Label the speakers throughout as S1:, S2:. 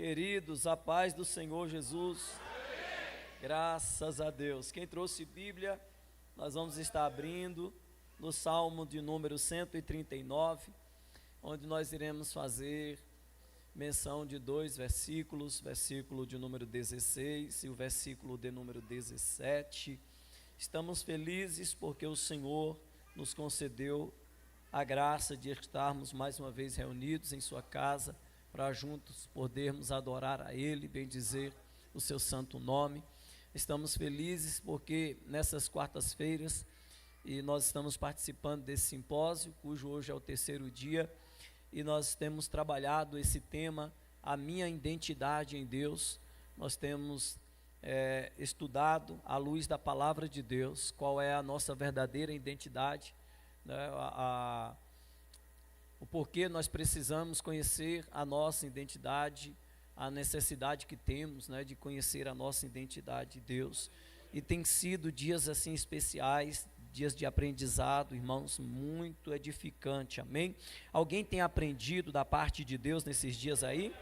S1: Queridos, a paz do Senhor Jesus. Graças a Deus. Quem trouxe Bíblia, nós vamos estar abrindo no Salmo de número 139, onde nós iremos fazer menção de dois versículos, versículo de número 16 e o versículo de número 17. Estamos felizes porque o Senhor nos concedeu a graça de estarmos mais uma vez reunidos em sua casa, para juntos podermos adorar a Ele, bendizer o seu santo nome. Estamos felizes porque nessas quartas-feiras, e nós estamos participando desse simpósio, cujo hoje é o terceiro dia, e nós temos trabalhado esse tema, a minha identidade em Deus. Nós temos estudado à luz da palavra de Deus, qual é a nossa verdadeira identidade, né, o porquê nós precisamos conhecer a nossa identidade, a necessidade que temos, né, de conhecer a nossa identidade de Deus. E tem sido dias assim especiais, dias de aprendizado, irmãos, muito edificante, amém? Alguém tem aprendido da parte de Deus nesses dias aí?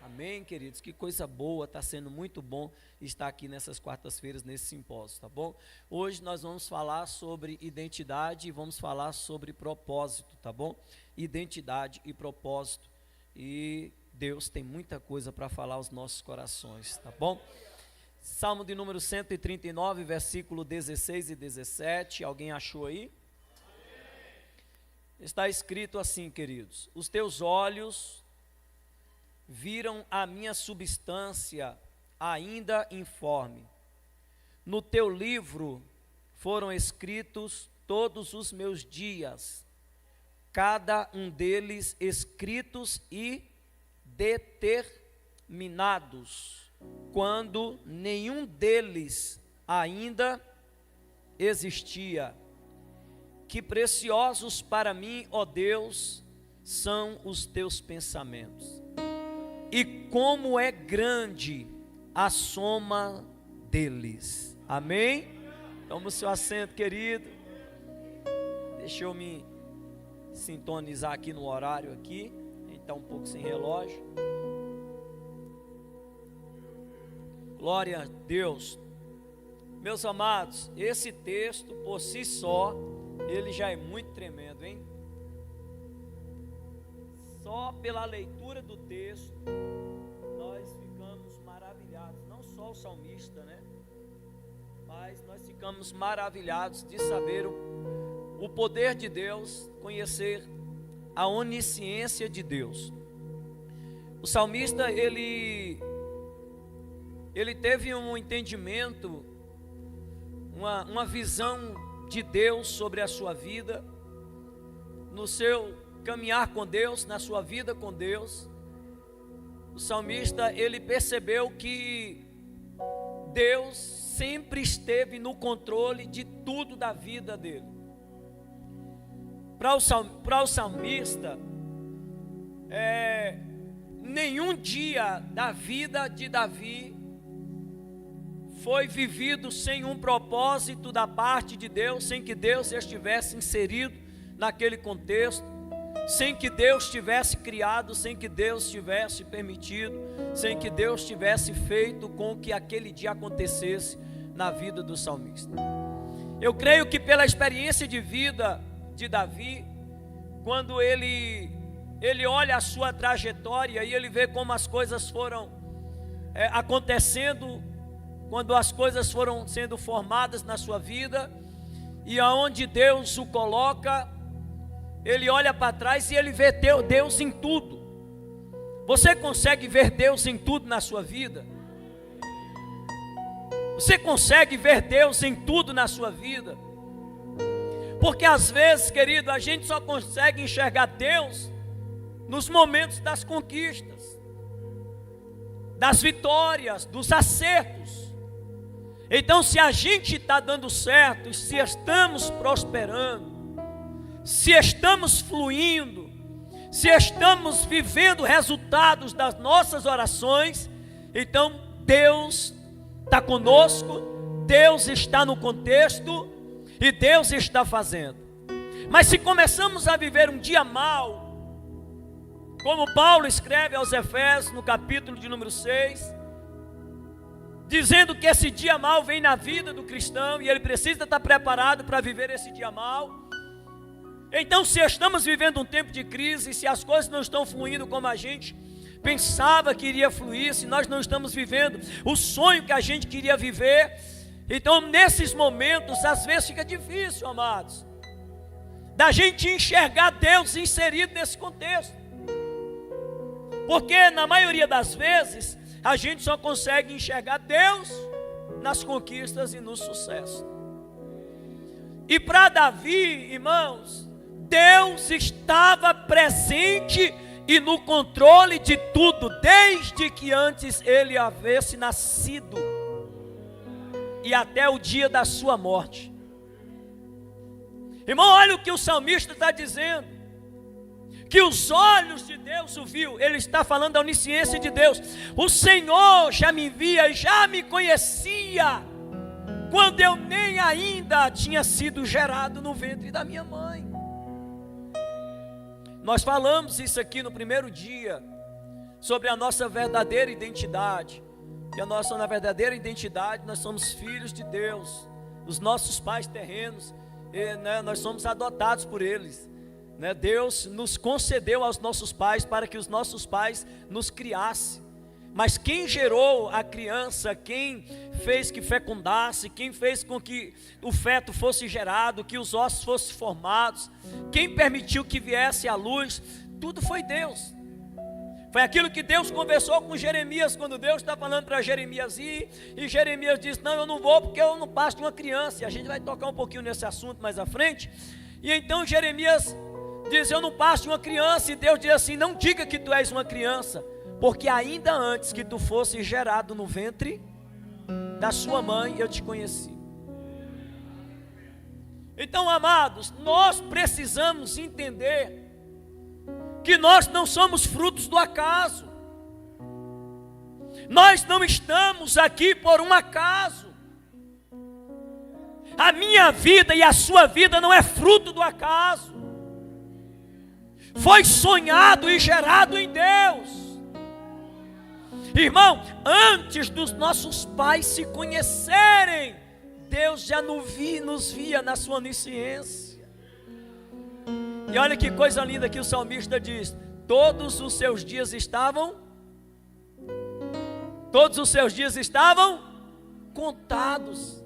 S1: Amém, queridos? Que coisa boa, está sendo muito bom estar aqui nessas quartas-feiras, nesse simpósio, tá bom? Hoje nós vamos falar sobre identidade e vamos falar sobre propósito, tá bom? Identidade e propósito, e Deus tem muita coisa para falar aos nossos corações, tá bom? Salmo de número 139, versículo 16 e 17, alguém achou aí? Está escrito assim, queridos: os teus olhos viram a minha substância ainda informe. No teu livro foram escritos todos os meus dias, cada um deles escritos e determinados, quando nenhum deles ainda existia. Que preciosos para mim, ó Deus, são os teus pensamentos, e como é grande a soma deles. Amém? Toma o seu assento, querido. Deixa eu me sintonizar aqui no horário aqui. A gente está um pouco sem relógio. Glória a Deus. Meus amados, esse texto por si só, ele já é muito tremendo, hein? Só pela leitura do texto, nós ficamos maravilhados, não só o salmista, né? Mas nós ficamos maravilhados de saber o poder de Deus, conhecer a onisciência de Deus. O salmista, ele teve um entendimento, uma visão de Deus sobre a sua vida, no seu caminhar com Deus, na sua vida com Deus. O salmista, ele percebeu que Deus sempre esteve no controle de tudo da vida dele. Para o salmista, nenhum dia da vida de Davi foi vivido sem um propósito da parte de Deus, sem que Deus estivesse inserido naquele contexto, sem que Deus tivesse criado, sem que Deus tivesse permitido, sem que Deus tivesse feito com que aquele dia acontecesse na vida do salmista. Eu creio que pela experiência de vida de Davi, quando ele olha a sua trajetória e ele vê como as coisas foram acontecendo, quando as coisas foram sendo formadas na sua vida, e aonde Deus o coloca, ele olha para trás e ele vê Deus em tudo. Você consegue ver Deus em tudo na sua vida? Você consegue ver Deus em tudo na sua vida? Porque às vezes, querido, a gente só consegue enxergar Deus nos momentos das conquistas, das vitórias, dos acertos. Então, se a gente está dando certo, se estamos prosperando, se estamos fluindo, se estamos vivendo resultados das nossas orações, então Deus está conosco, Deus está no contexto e Deus está fazendo. Mas se começamos a viver um dia mal, como Paulo escreve aos Efésios, no capítulo de número 6, dizendo que esse dia mau vem na vida do cristão e ele precisa estar preparado para viver esse dia mau. Então, se estamos vivendo um tempo de crise, se as coisas não estão fluindo como a gente pensava que iria fluir, se nós não estamos vivendo o sonho que a gente queria viver, então nesses momentos às vezes fica difícil, amados, da gente enxergar Deus inserido nesse contexto, porque na maioria das vezes a gente só consegue enxergar Deus nas conquistas e no sucesso. E para Davi, irmãos, Deus estava presente e no controle de tudo, desde que antes ele havesse nascido e até o dia da sua morte. Irmão, olha o que o salmista está dizendo, que os olhos de Deus o viu. Ele está falando da onisciência de Deus. O Senhor já me via, já me conhecia, quando eu nem ainda tinha sido gerado no ventre da minha mãe. Nós falamos isso aqui no primeiro dia, sobre a nossa verdadeira identidade, que na verdadeira identidade nós somos filhos de Deus, os nossos pais terrenos, nós somos adotados por eles, Deus nos concedeu aos nossos pais para que os nossos pais nos criassem, mas quem gerou a criança, quem fez que fecundasse, quem fez com que o feto fosse gerado, que os ossos fossem formados, quem permitiu que viesse à luz, tudo foi Deus. Foi aquilo que Deus conversou com Jeremias, quando Deus está falando para Jeremias ir, e Jeremias disse: não, eu não vou porque eu não passo de uma criança, e a gente vai tocar um pouquinho nesse assunto mais à frente. E então Jeremias diz: eu não passo de uma criança, e Deus diz assim: não diga que tu és uma criança, porque ainda antes que tu fosse gerado no ventre da sua mãe, eu te conheci. Então, amados, nós precisamos entender que nós não somos frutos do acaso. Nós não estamos aqui por um acaso. A minha vida e a sua vida não é fruto do acaso. Foi sonhado e gerado em Deus. Irmão, antes dos nossos pais se conhecerem, Deus já nos via na sua onisciência. E olha que coisa linda que o salmista diz: todos os seus dias estavam contados.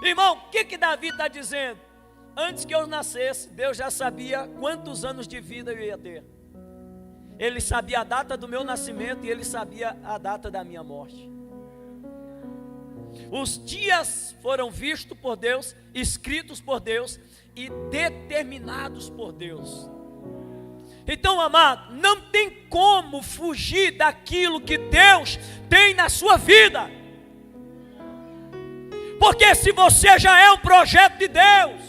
S1: Irmão, o que Davi está dizendo? Antes que eu nascesse, Deus já sabia quantos anos de vida eu ia ter. Ele sabia a data do meu nascimento e Ele sabia a data da minha morte. Os dias foram vistos por Deus, escritos por Deus e determinados por Deus. Então, amado, não tem como fugir daquilo que Deus tem na sua vida. Porque se você já é um projeto de Deus,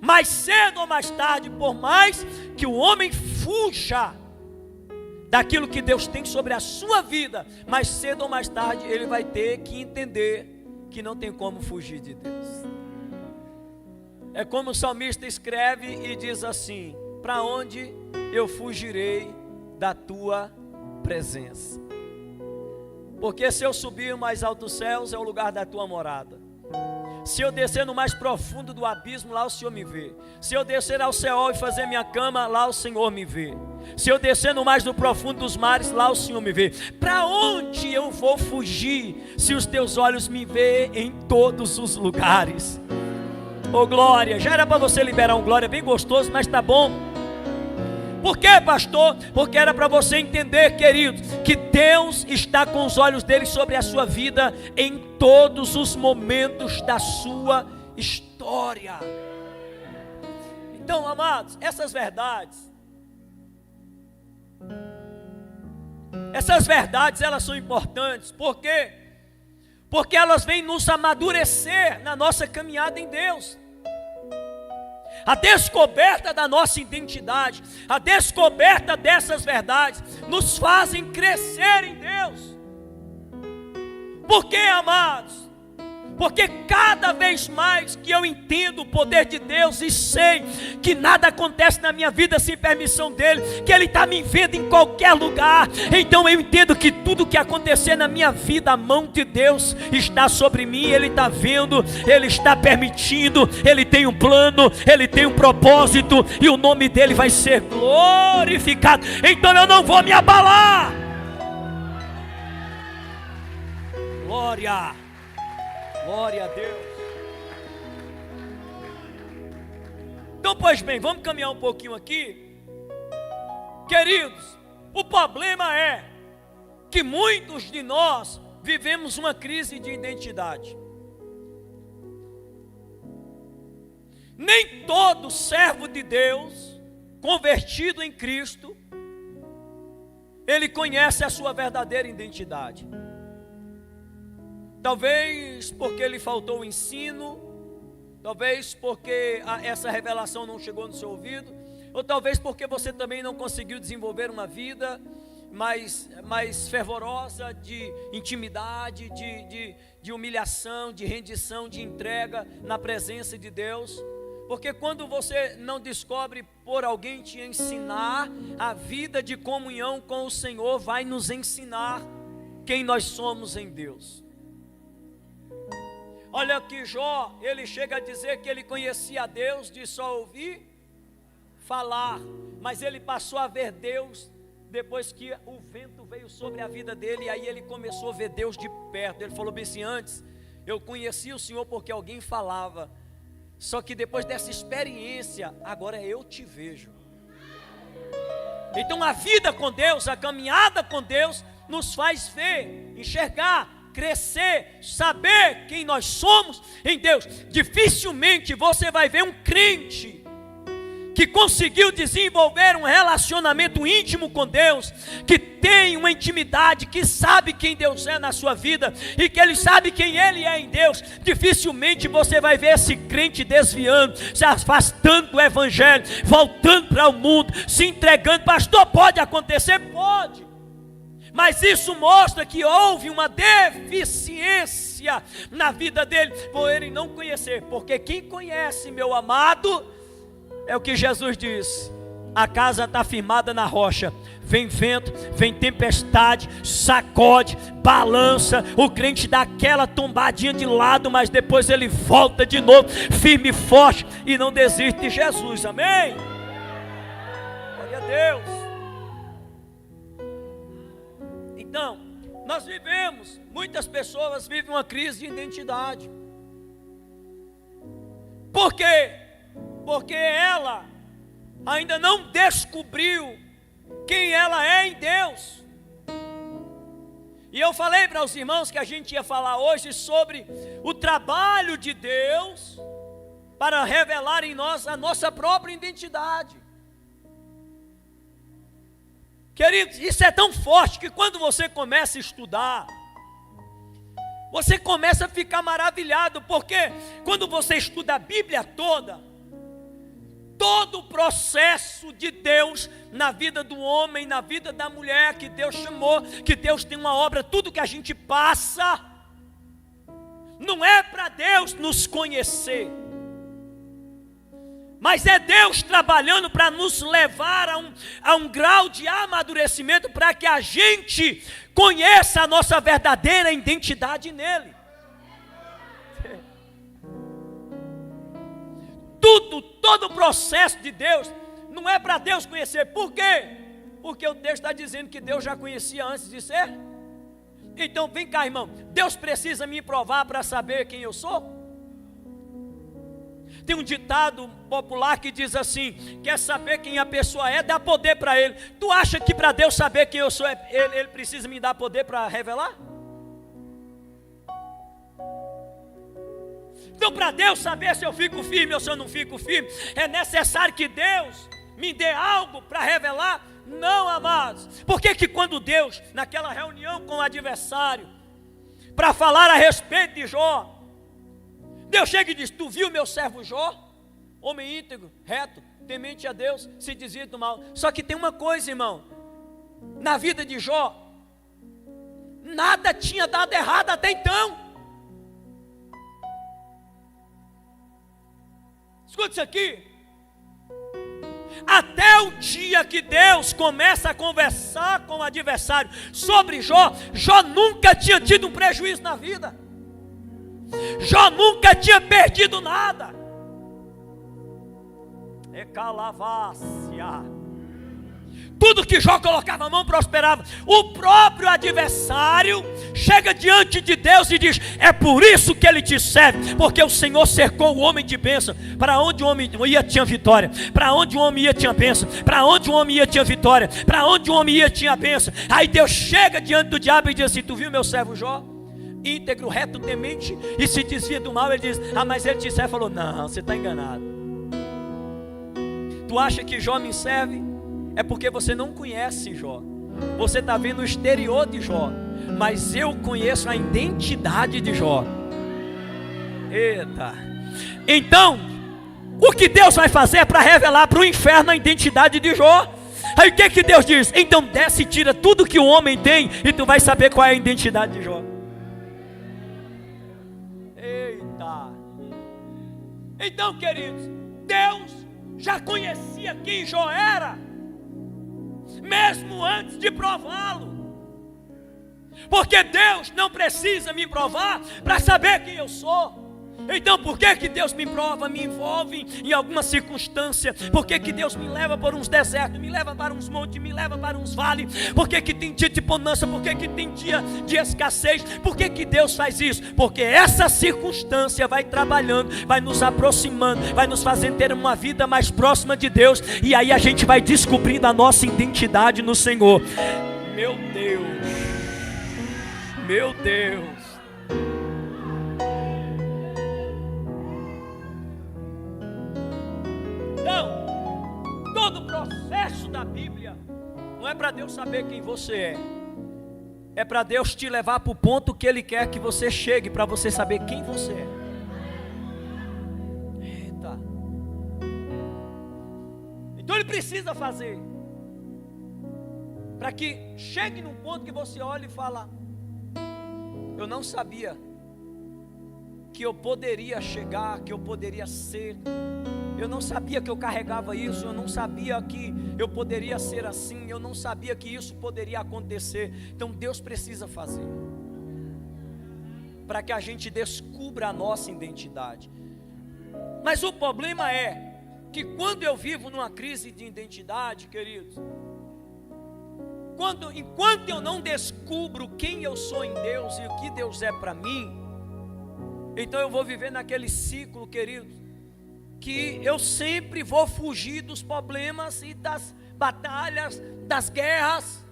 S1: mais cedo ou mais tarde, por mais que o homem fuja daquilo que Deus tem sobre a sua vida, mais cedo ou mais tarde ele vai ter que entender que não tem como fugir de Deus. É como o salmista escreve e diz assim: para onde eu fugirei da tua presença? Porque se eu subir mais altos céus, é o lugar da tua morada. Se eu descer no mais profundo do abismo, lá o Senhor me vê. Se eu descer ao céu e fazer minha cama, lá o Senhor me vê. Se eu descer no mais do profundo dos mares, lá o Senhor me vê. Para onde eu vou fugir, se os teus olhos me vêem em todos os lugares? Ô glória, já era para você liberar um glória bem gostoso, mas tá bom. Por quê, pastor? Porque era para você entender, querido, que Deus está com os olhos dele sobre a sua vida em todos os momentos da sua história. Então, amados, essas verdades elas são importantes. Por quê? Porque elas vêm nos amadurecer na nossa caminhada em Deus. A descoberta da nossa identidade, a descoberta dessas verdades nos fazem crescer em Deus. Por quê, amados? Porque cada vez mais que eu entendo o poder de Deus e sei que nada acontece na minha vida sem permissão dEle, que Ele está me vendo em qualquer lugar, então eu entendo que tudo que acontecer na minha vida, a mão de Deus está sobre mim, Ele está vendo, Ele está permitindo, Ele tem um plano, Ele tem um propósito, e o nome dEle vai ser glorificado, então eu não vou me abalar. Glória! Glória a Deus. Então, pois bem, vamos caminhar um pouquinho aqui. Queridos, o problema é que muitos de nós vivemos uma crise de identidade. Nem todo servo de Deus, convertido em Cristo, ele conhece a sua verdadeira identidade. Talvez porque lhe faltou o ensino, talvez porque essa revelação não chegou no seu ouvido, ou talvez porque você também não conseguiu desenvolver uma vida mais fervorosa de intimidade, de humilhação, de rendição, de entrega na presença de Deus. Porque quando você não descobre por alguém te ensinar, a vida de comunhão com o Senhor vai nos ensinar quem nós somos em Deus. Olha que Jó, ele chega a dizer que ele conhecia a Deus de só ouvir falar, mas ele passou a ver Deus depois que o vento veio sobre a vida dele, e aí ele começou a ver Deus de perto. Ele falou bem assim: antes eu conhecia o Senhor porque alguém falava, só que depois dessa experiência, agora eu te vejo. Então a vida com Deus, a caminhada com Deus, nos faz ver, enxergar, crescer, saber quem nós somos em Deus. Dificilmente você vai ver um crente que conseguiu desenvolver um relacionamento íntimo com Deus, que tem uma intimidade, que sabe quem Deus é na sua vida, e que ele sabe quem ele é em Deus. Dificilmente você vai ver esse crente desviando, se afastando do evangelho, voltando para o mundo, se entregando. Pastor, pode acontecer? Pode. Mas isso mostra que houve uma deficiência na vida dele, por ele não conhecer. Porque quem conhece, meu amado, é o que Jesus disse: a casa está firmada na rocha. Vem vento, vem tempestade, sacode, balança, o crente dá aquela tombadinha de lado, mas depois ele volta de novo, firme e forte, e não desiste de Jesus. Amém? Glória a Deus. Então, nós vivemos, muitas pessoas vivem uma crise de identidade. Por quê? Porque ela ainda não descobriu quem ela é em Deus. E eu falei para os irmãos que a gente ia falar hoje sobre o trabalho de Deus para revelar em nós a nossa própria identidade. Queridos, isso é tão forte que quando você começa a estudar, você começa a ficar maravilhado, porque quando você estuda a Bíblia toda, todo o processo de Deus na vida do homem, na vida da mulher que Deus chamou, que Deus tem uma obra, tudo que a gente passa, não é para Deus nos conhecer, mas é Deus trabalhando para nos levar a um grau de amadurecimento, para que a gente conheça a nossa verdadeira identidade nele. Todo o processo de Deus não é para Deus conhecer. Por quê? Porque o texto está dizendo que Deus já conhecia antes de ser. Então vem cá, irmão, Deus precisa me provar para saber quem eu sou? Tem um ditado popular que diz assim: quer saber quem a pessoa é, dá poder para ele. Tu acha que para Deus saber quem eu sou, ele precisa me dar poder para revelar? Então, para Deus saber se eu fico firme ou se eu não fico firme, é necessário que Deus me dê algo para revelar? Não, amados. Por que quando Deus, naquela reunião com o adversário, para falar a respeito de Jó, Deus chega e diz: tu viu meu servo Jó? Homem íntegro, reto, temente a Deus, se desvia do mal. Só que tem uma coisa, irmão, na vida de Jó, nada tinha dado errado até então. Escuta isso aqui. Até o dia que Deus começa a conversar com o adversário sobre Jó, Jó nunca tinha tido um prejuízo na vida. Jó nunca tinha perdido nada. É calavácia. Tudo que Jó colocava a mão prosperava. O próprio adversário chega diante de Deus e diz: é por isso que ele te serve, porque o Senhor cercou o homem de bênção. Para onde o homem ia tinha vitória. Para onde o homem ia tinha bênção. Para onde o homem ia tinha vitória. Para onde o homem ia tinha bênção. Aí Deus chega diante do diabo e diz assim: tu viu meu servo Jó? Íntegro, reto, temente, e se desvia do mal. Ele diz: ah, mas ele te serve. Falou: não, você está enganado. Tu acha que Jó me serve? É porque você não conhece Jó. Você está vendo o exterior de Jó, mas eu conheço a identidade de Jó. Eita. Então, o que Deus vai fazer é para revelar para o inferno a identidade de Jó. Aí o que Deus diz? Então desce e tira tudo que o homem tem, e tu vai saber qual é a identidade de Jó. Eita. Então, queridos, Deus já conhecia quem Jó era, mesmo antes de prová-lo. Porque Deus não precisa me provar para saber quem eu sou. Então por que Deus me prova, me envolve em alguma circunstância? Por que Deus me leva por uns desertos, me leva para uns montes, me leva para uns vales? Por que tem dia de bonança? Por que tem dia de escassez? Por que Deus faz isso? Porque essa circunstância vai trabalhando, vai nos aproximando, vai nos fazendo ter uma vida mais próxima de Deus. E aí a gente vai descobrindo a nossa identidade no Senhor. Meu Deus, meu Deus. Então, todo o processo da Bíblia não é para Deus saber quem você é para Deus te levar para o ponto que Ele quer que você chegue, para você saber quem você é. Eita. Então Ele precisa fazer para que chegue num ponto que você olhe e fala: eu não sabia que eu poderia chegar, que eu poderia ser. Eu não sabia que eu carregava isso, eu não sabia que eu poderia ser assim, eu não sabia que isso poderia acontecer. Então Deus precisa fazer, para que a gente descubra a nossa identidade. Mas o problema é que quando eu vivo numa crise de identidade, queridos, enquanto eu não descubro quem eu sou em Deus e o que Deus é para mim, então eu vou viver naquele ciclo, queridos, que eu sempre vou fugir dos problemas e das batalhas, das guerras.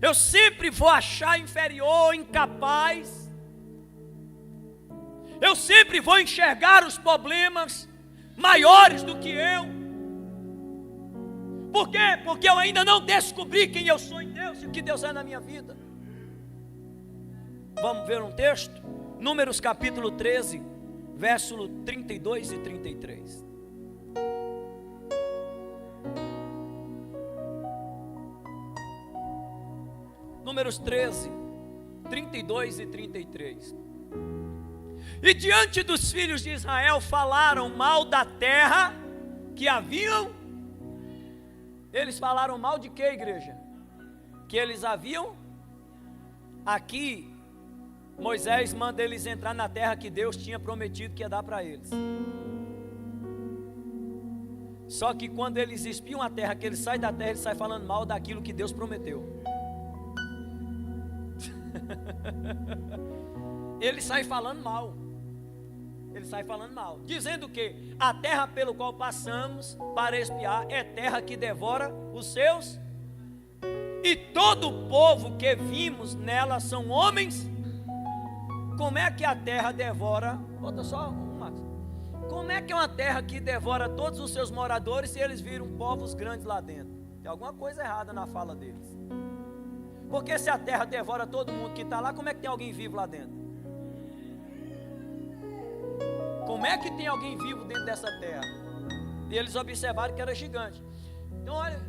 S1: Eu sempre vou achar inferior, incapaz. Eu sempre vou enxergar os problemas maiores do que eu. Por quê? Porque eu ainda não descobri quem eu sou em Deus e o que Deus é na minha vida. Vamos ver um texto? Números capítulo 13, verso 32 e 33. Números 13, 32 e 33. E diante dos filhos de Israel falaram mal da terra que haviam. Eles falaram mal de quê, igreja? Que eles haviam. Aqui Moisés manda eles entrar na terra que Deus tinha prometido que ia dar para eles. Só que quando eles espiam a terra, que eles saem da terra, eles saem falando mal daquilo que Deus prometeu. Eles saem falando mal. Eles saem falando mal, dizendo que a terra pelo qual passamos para espiar é terra que devora os seus, e todo o povo que vimos nela são homens. Como é que a terra devora? Bota só um, Max. Como é que é uma terra que devora todos os seus moradores se eles viram povos grandes lá dentro? Tem alguma coisa errada na fala deles. Porque se a terra devora todo mundo que está lá, como é que tem alguém vivo lá dentro? Como é que tem alguém vivo dentro dessa terra? E eles observaram que era gigante. Então olha,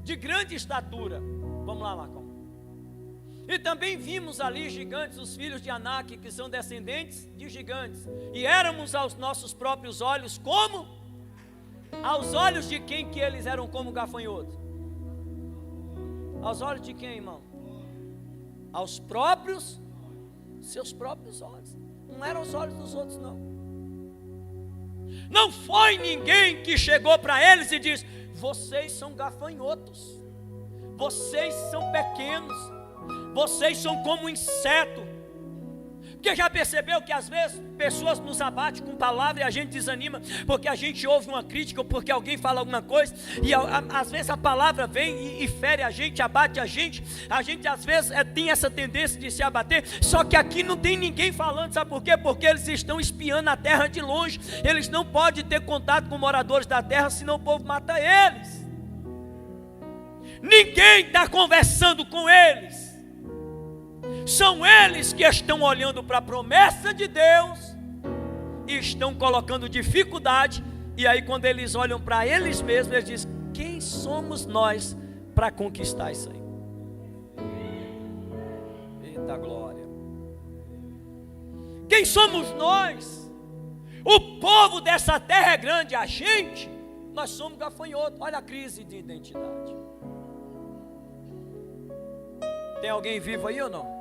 S1: de grande estatura. Vamos lá, Marcão. E também vimos ali gigantes, os filhos de Anak, que são descendentes de gigantes. E éramos aos nossos próprios olhos como? Aos olhos de quem que eles eram como gafanhotos? Aos olhos de quem, irmão? Aos próprios, seus próprios olhos. Não eram os olhos dos outros, não. Não foi ninguém que chegou para eles e disse: vocês são gafanhotos, vocês são pequenos, vocês são como um inseto. Porque já percebeu que às vezes pessoas nos abatem com palavra e a gente desanima porque a gente ouve uma crítica ou porque alguém fala alguma coisa e às vezes a palavra vem e fere a gente, abate a gente às vezes tem essa tendência de se abater. Só que aqui não tem ninguém falando, sabe por quê? Porque eles estão espiando a terra de longe, eles não podem ter contato com moradores da terra, senão o povo mata eles. Ninguém está conversando com eles. São eles que estão olhando para a promessa de Deus e estão colocando dificuldade. E aí quando eles olham para eles mesmos, eles dizem: quem somos nós para conquistar isso aí? Eita glória! Quem somos nós? O povo dessa terra é grande, a gente, nós somos gafanhotos. Olha a crise de identidade. Tem alguém vivo aí ou não?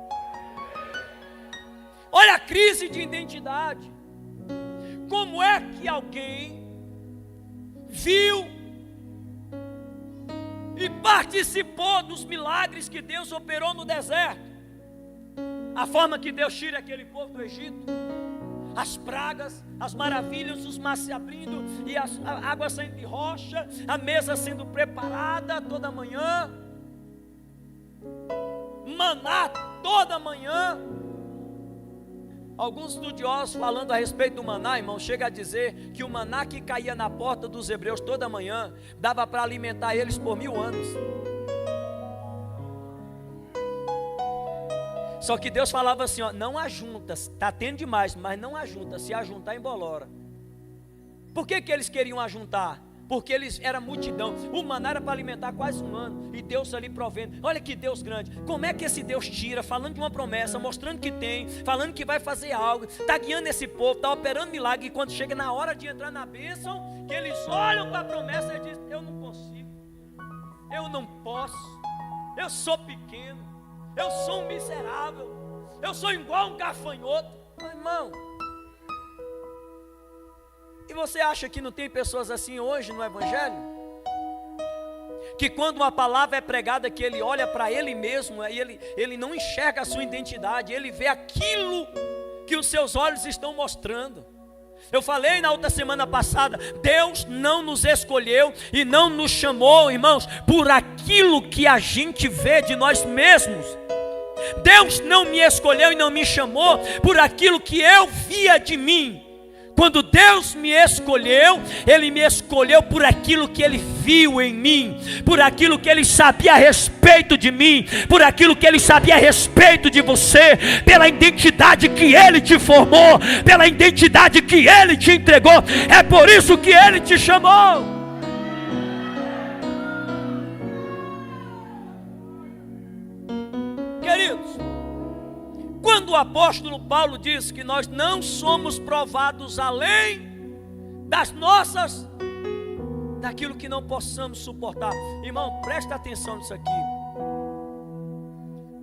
S1: Olha a crise de identidade. Como é que alguém viu e participou dos milagres que Deus operou no deserto? A forma que Deus tira aquele povo do Egito, as pragas, as maravilhas, os mares se abrindo e a água saindo de rocha, a mesa sendo preparada toda manhã, maná toda manhã. Alguns estudiosos falando a respeito do maná, irmão, chega a dizer que o maná que caía na porta dos hebreus toda manhã dava para alimentar eles por 1000 anos. Só que Deus falava assim, ó, não ajunta, está tendo demais, mas não ajunta, se ajuntar embolora. Por que eles queriam ajuntar? Porque eles eram multidão. O maná era para alimentar quase 1 ano. E Deus ali provendo. Olha que Deus grande. Como é que esse Deus tira? Falando de uma promessa, mostrando que tem, falando que vai fazer algo, está guiando esse povo, está operando milagre. E quando chega na hora de entrar na bênção, que eles olham para a promessa e dizem: eu não consigo, eu não posso, eu sou pequeno, eu sou um miserável, eu sou igual um gafanhoto. Meu irmão, e você acha que não tem pessoas assim hoje no Evangelho? Que quando uma palavra é pregada, que ele olha para ele mesmo, e ele não enxerga a sua identidade, ele vê aquilo que os seus olhos estão mostrando. Eu falei na outra semana passada, Deus não nos escolheu e não nos chamou, irmãos, por aquilo que a gente vê de nós mesmos. Deus não me escolheu e não me chamou por aquilo que eu via de mim. Quando Deus me escolheu, Ele me escolheu por aquilo que Ele viu em mim, por aquilo que Ele sabia a respeito de mim, por aquilo que Ele sabia a respeito de você, pela identidade que Ele te formou, pela identidade que Ele te entregou. É por isso que Ele te chamou. Queridos, quando o apóstolo Paulo diz que nós não somos provados além das nossas, daquilo que não possamos suportar. Irmão, presta atenção nisso aqui.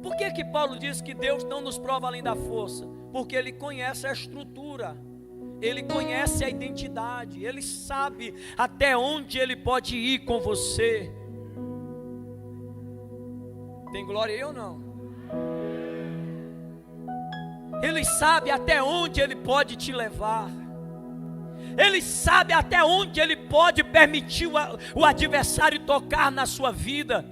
S1: Por que Paulo diz que Deus não nos prova além da força? Porque Ele conhece a estrutura, Ele conhece a identidade, Ele sabe até onde Ele pode ir com você. Tem glória aí ou não? Ele sabe até onde Ele pode te levar. Ele sabe até onde Ele pode permitir o adversário tocar na sua vida,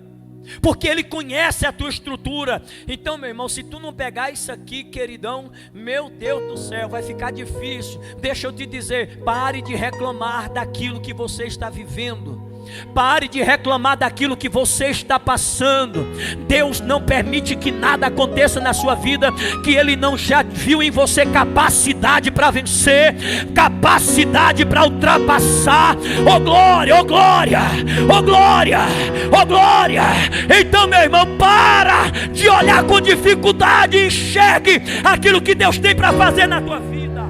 S1: porque Ele conhece a tua estrutura. Então, meu irmão, se tu não pegar isso aqui, queridão, meu Deus do céu, vai ficar difícil. Deixa eu te dizer, pare de reclamar daquilo que você está vivendo.
S2: Pare de reclamar daquilo que você está passando. Deus não permite que nada aconteça na sua vida que Ele não já viu em você capacidade para vencer, capacidade para ultrapassar. Oh glória, oh glória, oh glória, oh glória. Então, meu irmão, para de olhar com dificuldade e enxergue aquilo que Deus tem para fazer na tua vida.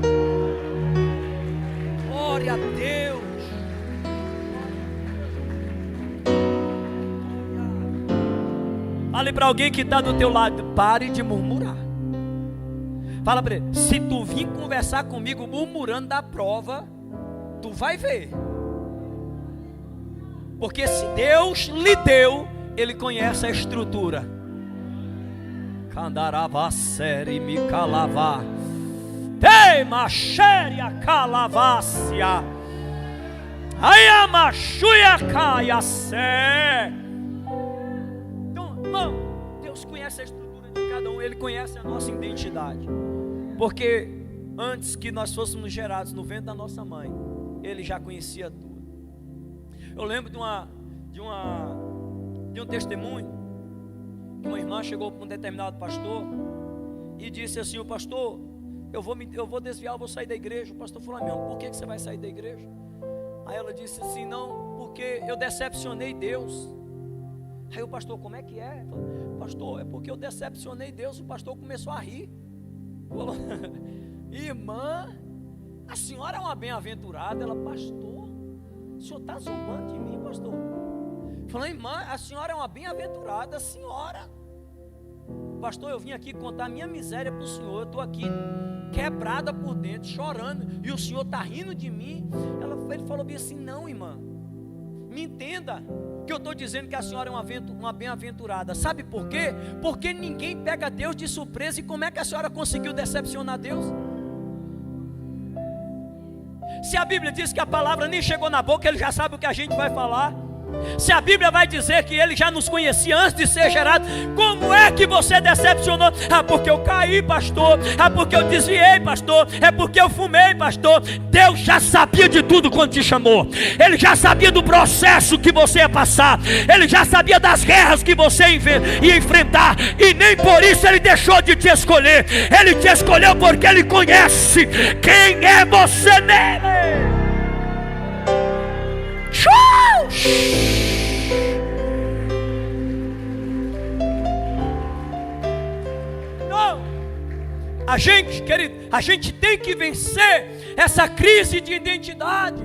S2: Glória a Deus. Fale para alguém que está do teu lado, pare de murmurar. Fala para ele, se tu vir conversar comigo murmurando da prova, tu vai ver. Porque se Deus lhe deu, Ele conhece a estrutura. Candarava série me calava. Teima xéria calavácia. Aí a machuia caia sé. Irmão, Deus conhece a estrutura de cada um, Ele conhece a nossa identidade. Porque antes que nós fôssemos gerados no ventre da nossa mãe, Ele já conhecia tudo. Eu lembro de um testemunho, que uma irmã chegou para um determinado pastor e disse assim: o pastor, eu vou desviar, eu vou sair da igreja. O pastor falou: meu, por que você vai sair da igreja? Aí ela disse assim: não, porque eu decepcionei Deus. Aí o pastor, como é que é? Falei, pastor, é porque eu decepcionei Deus. O pastor começou a rir. Falou: irmã, a senhora é uma bem-aventurada. Ela: pastor, o senhor está zombando de mim, pastor? Falou: irmã, a senhora é uma bem-aventurada, senhora. Pastor, eu vim aqui contar a minha miséria para o senhor. Eu estou aqui quebrada por dentro, chorando, e o senhor está rindo de mim. Ele falou bem assim: não, irmã, me entenda, que eu estou dizendo que a senhora é uma bem-aventurada. Sabe por quê? Porque ninguém pega Deus de surpresa. E como é que a senhora conseguiu decepcionar Deus? Se a Bíblia diz que a palavra nem chegou na boca, Ele já sabe o que a gente vai falar. Se a Bíblia vai dizer que Ele já nos conhecia antes de ser gerado, como é que você decepcionou? Ah, porque eu caí, pastor. Ah, porque eu desviei, pastor. É porque eu fumei, pastor. Deus já sabia de tudo quando te chamou. Ele já sabia do processo que você ia passar. Ele já sabia das guerras que você ia enfrentar. E nem por isso Ele deixou de te escolher. Ele te escolheu porque Ele conhece quem é você nele. Não. A gente, querido, a gente tem que vencer essa crise de identidade.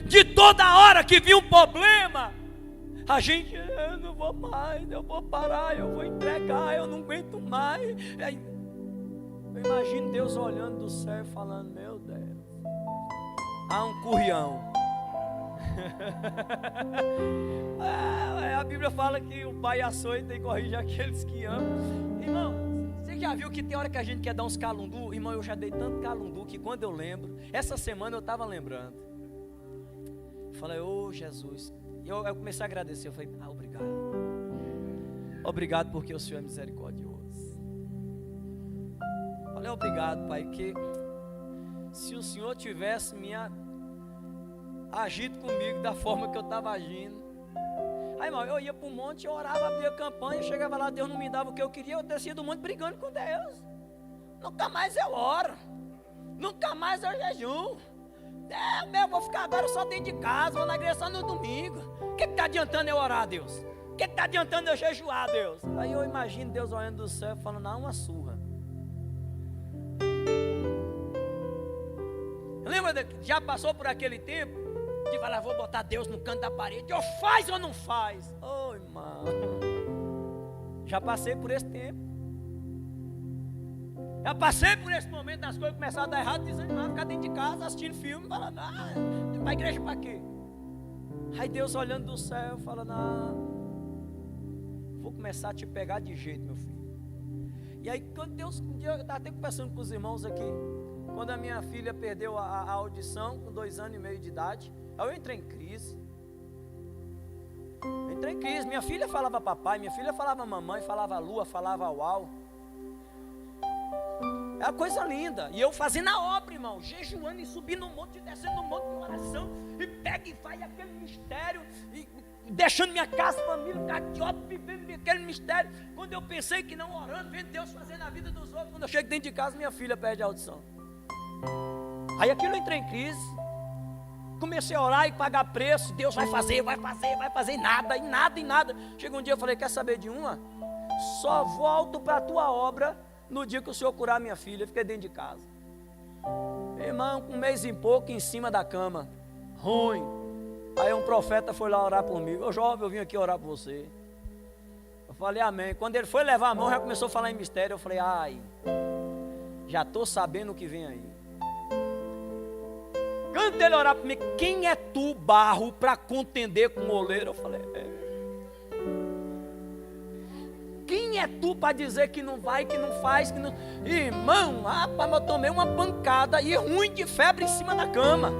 S2: De toda hora que vir um problema, a gente: eu não vou mais, eu vou parar, eu vou entregar, eu não aguento mais. Eu imagino Deus olhando do céu e falando: meu Deus, há um currião. A Bíblia fala que o pai açoita e corrige aqueles que amam. Irmão, você já viu que tem hora que a gente quer dar uns calundu? Irmão, eu já dei tanto calundu que quando eu lembro, essa semana eu estava lembrando. Falei: ô Jesus. Eu comecei a agradecer. Eu falei: obrigado. Obrigado porque o Senhor é misericordioso. Falei: obrigado, Pai, que se o Senhor tivesse agido comigo da forma que eu estava agindo. Aí, irmão, eu ia para o monte, eu orava, abria campanha, chegava lá, Deus não me dava o que eu queria, eu descia do monte brigando com Deus. Nunca mais eu oro, nunca mais eu jejum. Eu vou ficar agora só dentro de casa, vou na igreja só no domingo. O que está adiantando eu orar a Deus? O que está adiantando eu jejuar a Deus? Aí eu imagino Deus olhando do céu falando: não, uma surra. Lembra, já passou por aquele tempo de falar: vou botar Deus no canto da parede, ou faz ou não faz? Oh, irmão, já passei por esse tempo. Já passei por esse momento das coisas começaram a dar errado, desanimar, ficar dentro de casa assistindo filme, falando: vai pra igreja pra quê? Aí Deus olhando do céu falando: vou começar a te pegar de jeito, meu filho. E aí quando Deus, um dia eu estava até conversando com os irmãos aqui, quando a minha filha perdeu a audição com 2 anos e meio de idade, aí eu entrei em crise. Minha filha falava papai, minha filha falava mamãe, falava lua, falava uau. É uma coisa linda. E eu fazendo a obra, irmão. irmão, jejuando e subindo no monte, e descendo no monte de oração, e pega e faz aquele mistério, e deixando minha casa, família, cadiopa, vivendo aquele mistério. Quando eu pensei que não, orando, vendo Deus fazendo a vida dos outros, quando eu chego dentro de casa, minha filha perde a audição. Aí aquilo eu entrei em crise, comecei a orar e pagar preço. Deus vai fazer, e nada. Chega um dia eu falei, quer saber de uma? Só volto para a tua obra no dia que o Senhor curar minha filha. Eu fiquei dentro de casa, irmão, com um mês e pouco em cima da cama, ruim. Aí um profeta foi lá orar por mim. Ô jovem, eu vim aqui orar por você. Eu falei amém. Quando ele foi levar a mão, já começou a falar em mistério. Eu falei, ai, já estou sabendo o que vem aí. Quando ele orar por mim, quem é tu, barro, para contender com o oleiro? Eu falei, quem é tu para dizer que não vai, que não faz, que não... Irmão, rapaz, eu tomei uma pancada e ruim de febre em cima da cama.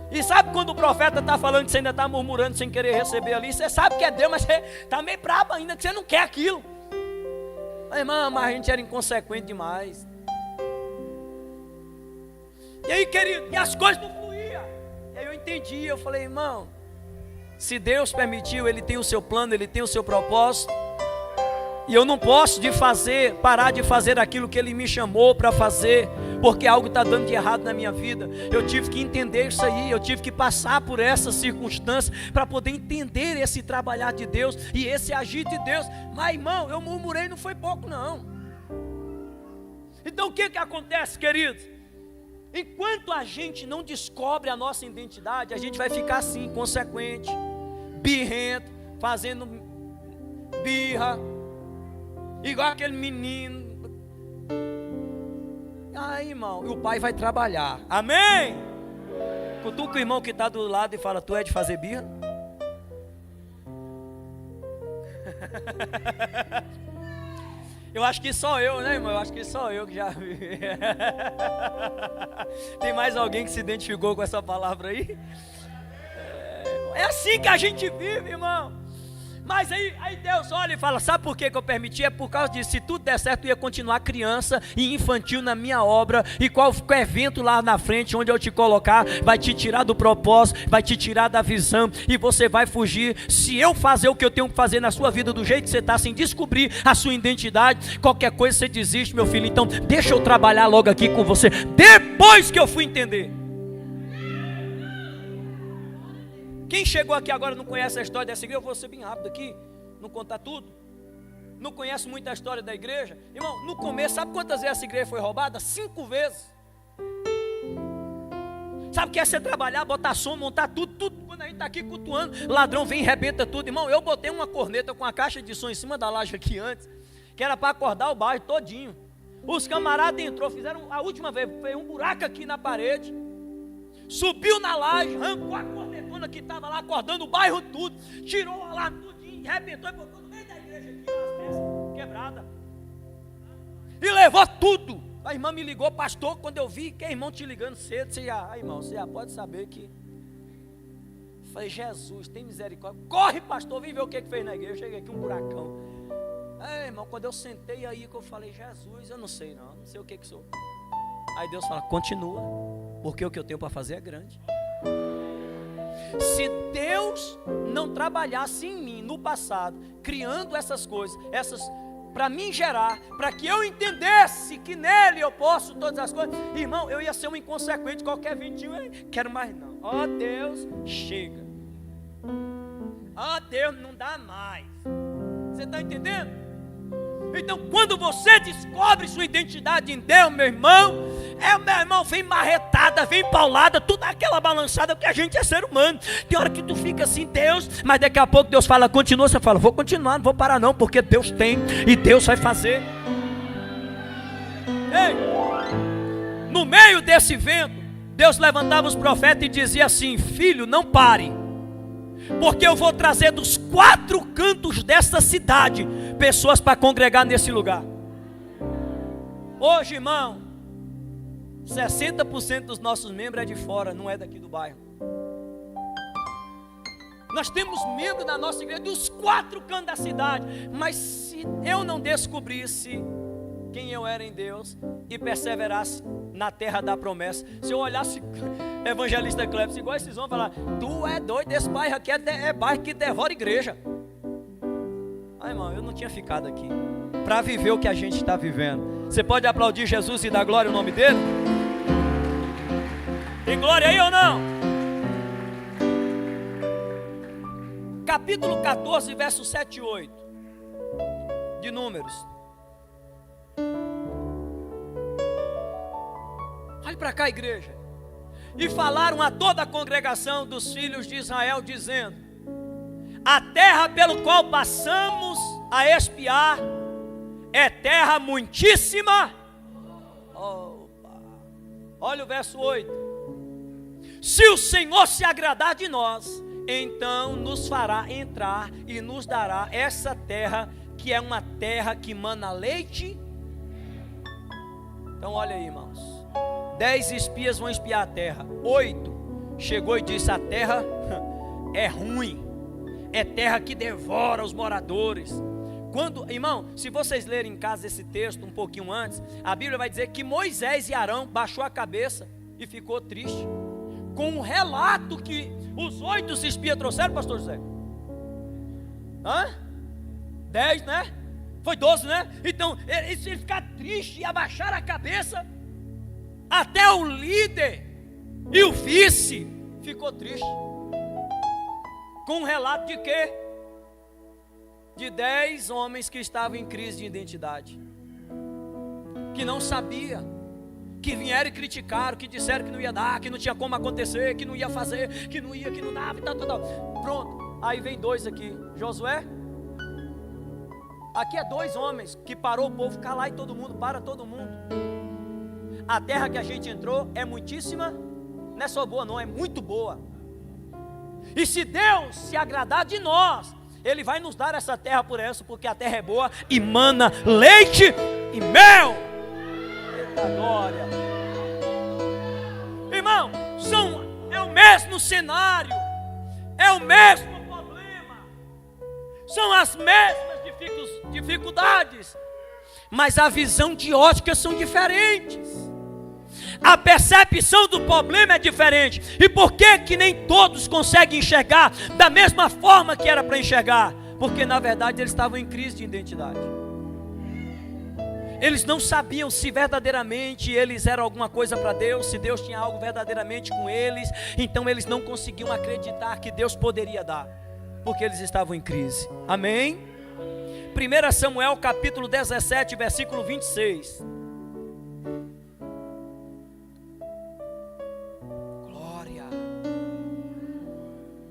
S2: E sabe quando o profeta está falando que você ainda está murmurando sem querer receber ali? Você sabe que é Deus, mas você está meio brabo ainda, que você não quer aquilo. Irmão, mas a gente era inconsequente demais. E aí, querido, e as coisas não fluíam. E aí eu entendi, eu falei, irmão, se Deus permitiu, Ele tem o seu plano, Ele tem o seu propósito. E eu não posso parar de fazer aquilo que Ele me chamou para fazer, porque algo está dando de errado na minha vida. Eu tive que entender isso aí, eu tive que passar por essas circunstâncias para poder entender esse trabalhar de Deus e esse agir de Deus. Mas irmão, eu murmurei, não foi pouco não. Então o que acontece, queridos? Enquanto a gente não descobre a nossa identidade, a gente vai ficar assim, inconsequente, birrento, fazendo birra, igual aquele menino. Aí, irmão, e o pai vai trabalhar. Amém? Cutuca o irmão que está do lado e fala, tu é de fazer birra? Eu acho que só eu, né, irmão? Eu acho que só eu que já vi. Tem mais alguém que se identificou com essa palavra aí? É assim que a gente vive, irmão. Mas aí Deus olha e fala, sabe por que eu permiti? É por causa disso. Se tudo der certo, eu ia continuar criança e infantil na minha obra. E qualquer evento lá na frente, onde eu te colocar, vai te tirar do propósito, vai te tirar da visão, e você vai fugir. Se eu fazer o que eu tenho que fazer na sua vida, do jeito que você está, sem descobrir a sua identidade, qualquer coisa você desiste, meu filho. Então deixa eu trabalhar logo aqui com você, depois que eu fui entender. Quem chegou aqui agora não conhece a história dessa igreja? Eu vou ser bem rápido aqui, não contar tudo. Não conhece muito a história da igreja? Irmão, no começo, sabe quantas vezes essa igreja foi roubada? 5 vezes. Sabe o que é você trabalhar, botar som, montar tudo? Quando a gente está aqui cultuando, ladrão vem e arrebenta tudo. Irmão, eu botei uma corneta com a caixa de som em cima da laje aqui antes, que era para acordar o bairro todinho. Os camaradas entrou, fizeram a última vez, fez um buraco aqui na parede, subiu na laje, arrancou a cornetona que estava lá, acordando o bairro tudo, tirou lá tudinho, arrebentou e botou no meio da igreja aqui, as peças quebradas, e levou tudo. A irmã me ligou, pastor, quando eu vi que é irmão te ligando cedo, irmão, você já pode saber que... Falei, Jesus, tem misericórdia, corre pastor, vem ver o que fez na igreja. Eu cheguei aqui, um buracão. Irmão, quando eu sentei aí, que eu falei, Jesus, eu não sei o que sou. Aí Deus fala, continua, porque o que eu tenho para fazer é grande. Se Deus não trabalhasse em mim no passado, criando essas coisas, para mim gerar, para que eu entendesse que nele eu posso todas as coisas, irmão, eu ia ser um inconsequente. Qualquer ventinho, quero mais não. Ó Deus, chega. Ó Deus, não dá mais. Você está entendendo? Então, quando você descobre sua identidade em Deus, meu irmão, vem marretada, vem paulada, tudo aquela balançada, porque a gente é ser humano. Tem hora que tu fica assim, Deus, mas daqui a pouco Deus fala, continua, você fala, vou continuar, não vou parar não, porque Deus tem, e Deus vai fazer. Ei, no meio desse vento, Deus levantava os profetas e dizia assim, filho, não pare, porque eu vou trazer dos 4 cantos desta cidade pessoas para congregar nesse lugar. Hoje, irmão, 60% dos nossos membros é de fora, não é daqui do bairro. Nós temos membros da nossa igreja dos 4 cantos da cidade, mas se eu não descobrisse quem eu era em Deus e perseverasse na terra da promessa. Se eu olhasse evangelista Cleves igual esses vão falar, tu é doido, esse bairro aqui é bairro que devora igreja. Ai, irmão, eu não tinha ficado aqui para viver o que a gente está vivendo. Você pode aplaudir Jesus e dar glória ao nome dele? Tem glória aí ou não? Capítulo 14, versos 7 e 8 de Números. Olhe para cá, igreja. E falaram a toda a congregação dos filhos de Israel, dizendo: a terra pelo qual passamos a espiar é terra muitíssima. Opa. Olha o verso 8. Se o Senhor se agradar de nós, então nos fará entrar e nos dará essa terra, que é uma terra que mana leite. Então olha aí, irmãos, 10 espias vão espiar a terra, 8 chegou e disse: a terra é ruim, é terra que devora os moradores. Quando, irmão, se vocês lerem em casa esse texto um pouquinho antes, a Bíblia vai dizer que Moisés e Arão baixou a cabeça e ficou triste com um relato que os 8 espias trouxeram, pastor José. 10, né? Foi 12, né? Então, eles ficaram tristes e abaixaram a cabeça. Até o líder e o vice ficou triste. Com um relato de quê? De 10 homens que estavam em crise de identidade, que não sabia, que vieram e criticaram, que disseram que não ia dar, que não tinha como acontecer, que não ia fazer, que não ia, que não dava e tal. Pronto, aí vem 2 aqui. Josué, aqui é 2 homens que parou o povo, calar e todo mundo, para todo mundo. A terra que a gente entrou é muitíssima, não é só boa não, é muito boa. E se Deus se agradar de nós, Ele vai nos dar essa terra por essa, porque a terra é boa e mana leite e mel. Eita glória. Irmão, é o mesmo cenário, é o mesmo problema, são as mesmas dificuldades, mas a visão de ótica são diferentes. A percepção do problema é diferente. E por que nem todos conseguem enxergar da mesma forma que era para enxergar? Porque na verdade eles estavam em crise de identidade. Eles não sabiam se verdadeiramente eles eram alguma coisa para Deus, se Deus tinha algo verdadeiramente com eles. Então eles não conseguiam acreditar que Deus poderia dar, porque eles estavam em crise. Amém? 1 Samuel capítulo 17, versículo 26. Glória.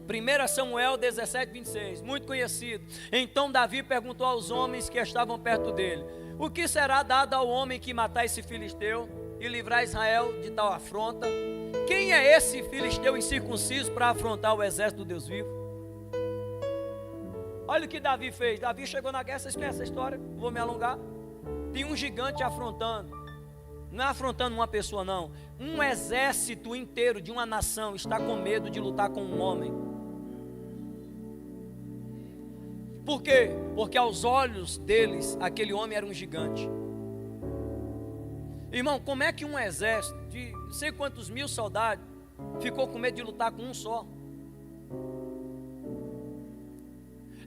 S2: 1 Samuel 17, 26, muito conhecido. Então Davi perguntou aos homens que estavam perto dele: o que será dado ao homem que matar esse filisteu e livrar Israel de tal afronta? Quem é esse filisteu incircunciso para afrontar o exército do Deus vivo? Olha o que Davi fez. Davi chegou na guerra, vocês conhecem essa história? Vou me alongar. Tem um gigante afrontando. Não é afrontando uma pessoa não. Um exército inteiro de uma nação está com medo de lutar com um homem. Por quê? Porque aos olhos deles, aquele homem era um gigante. Irmão, como é que um exército de não sei quantos mil soldados ficou com medo de lutar com um só?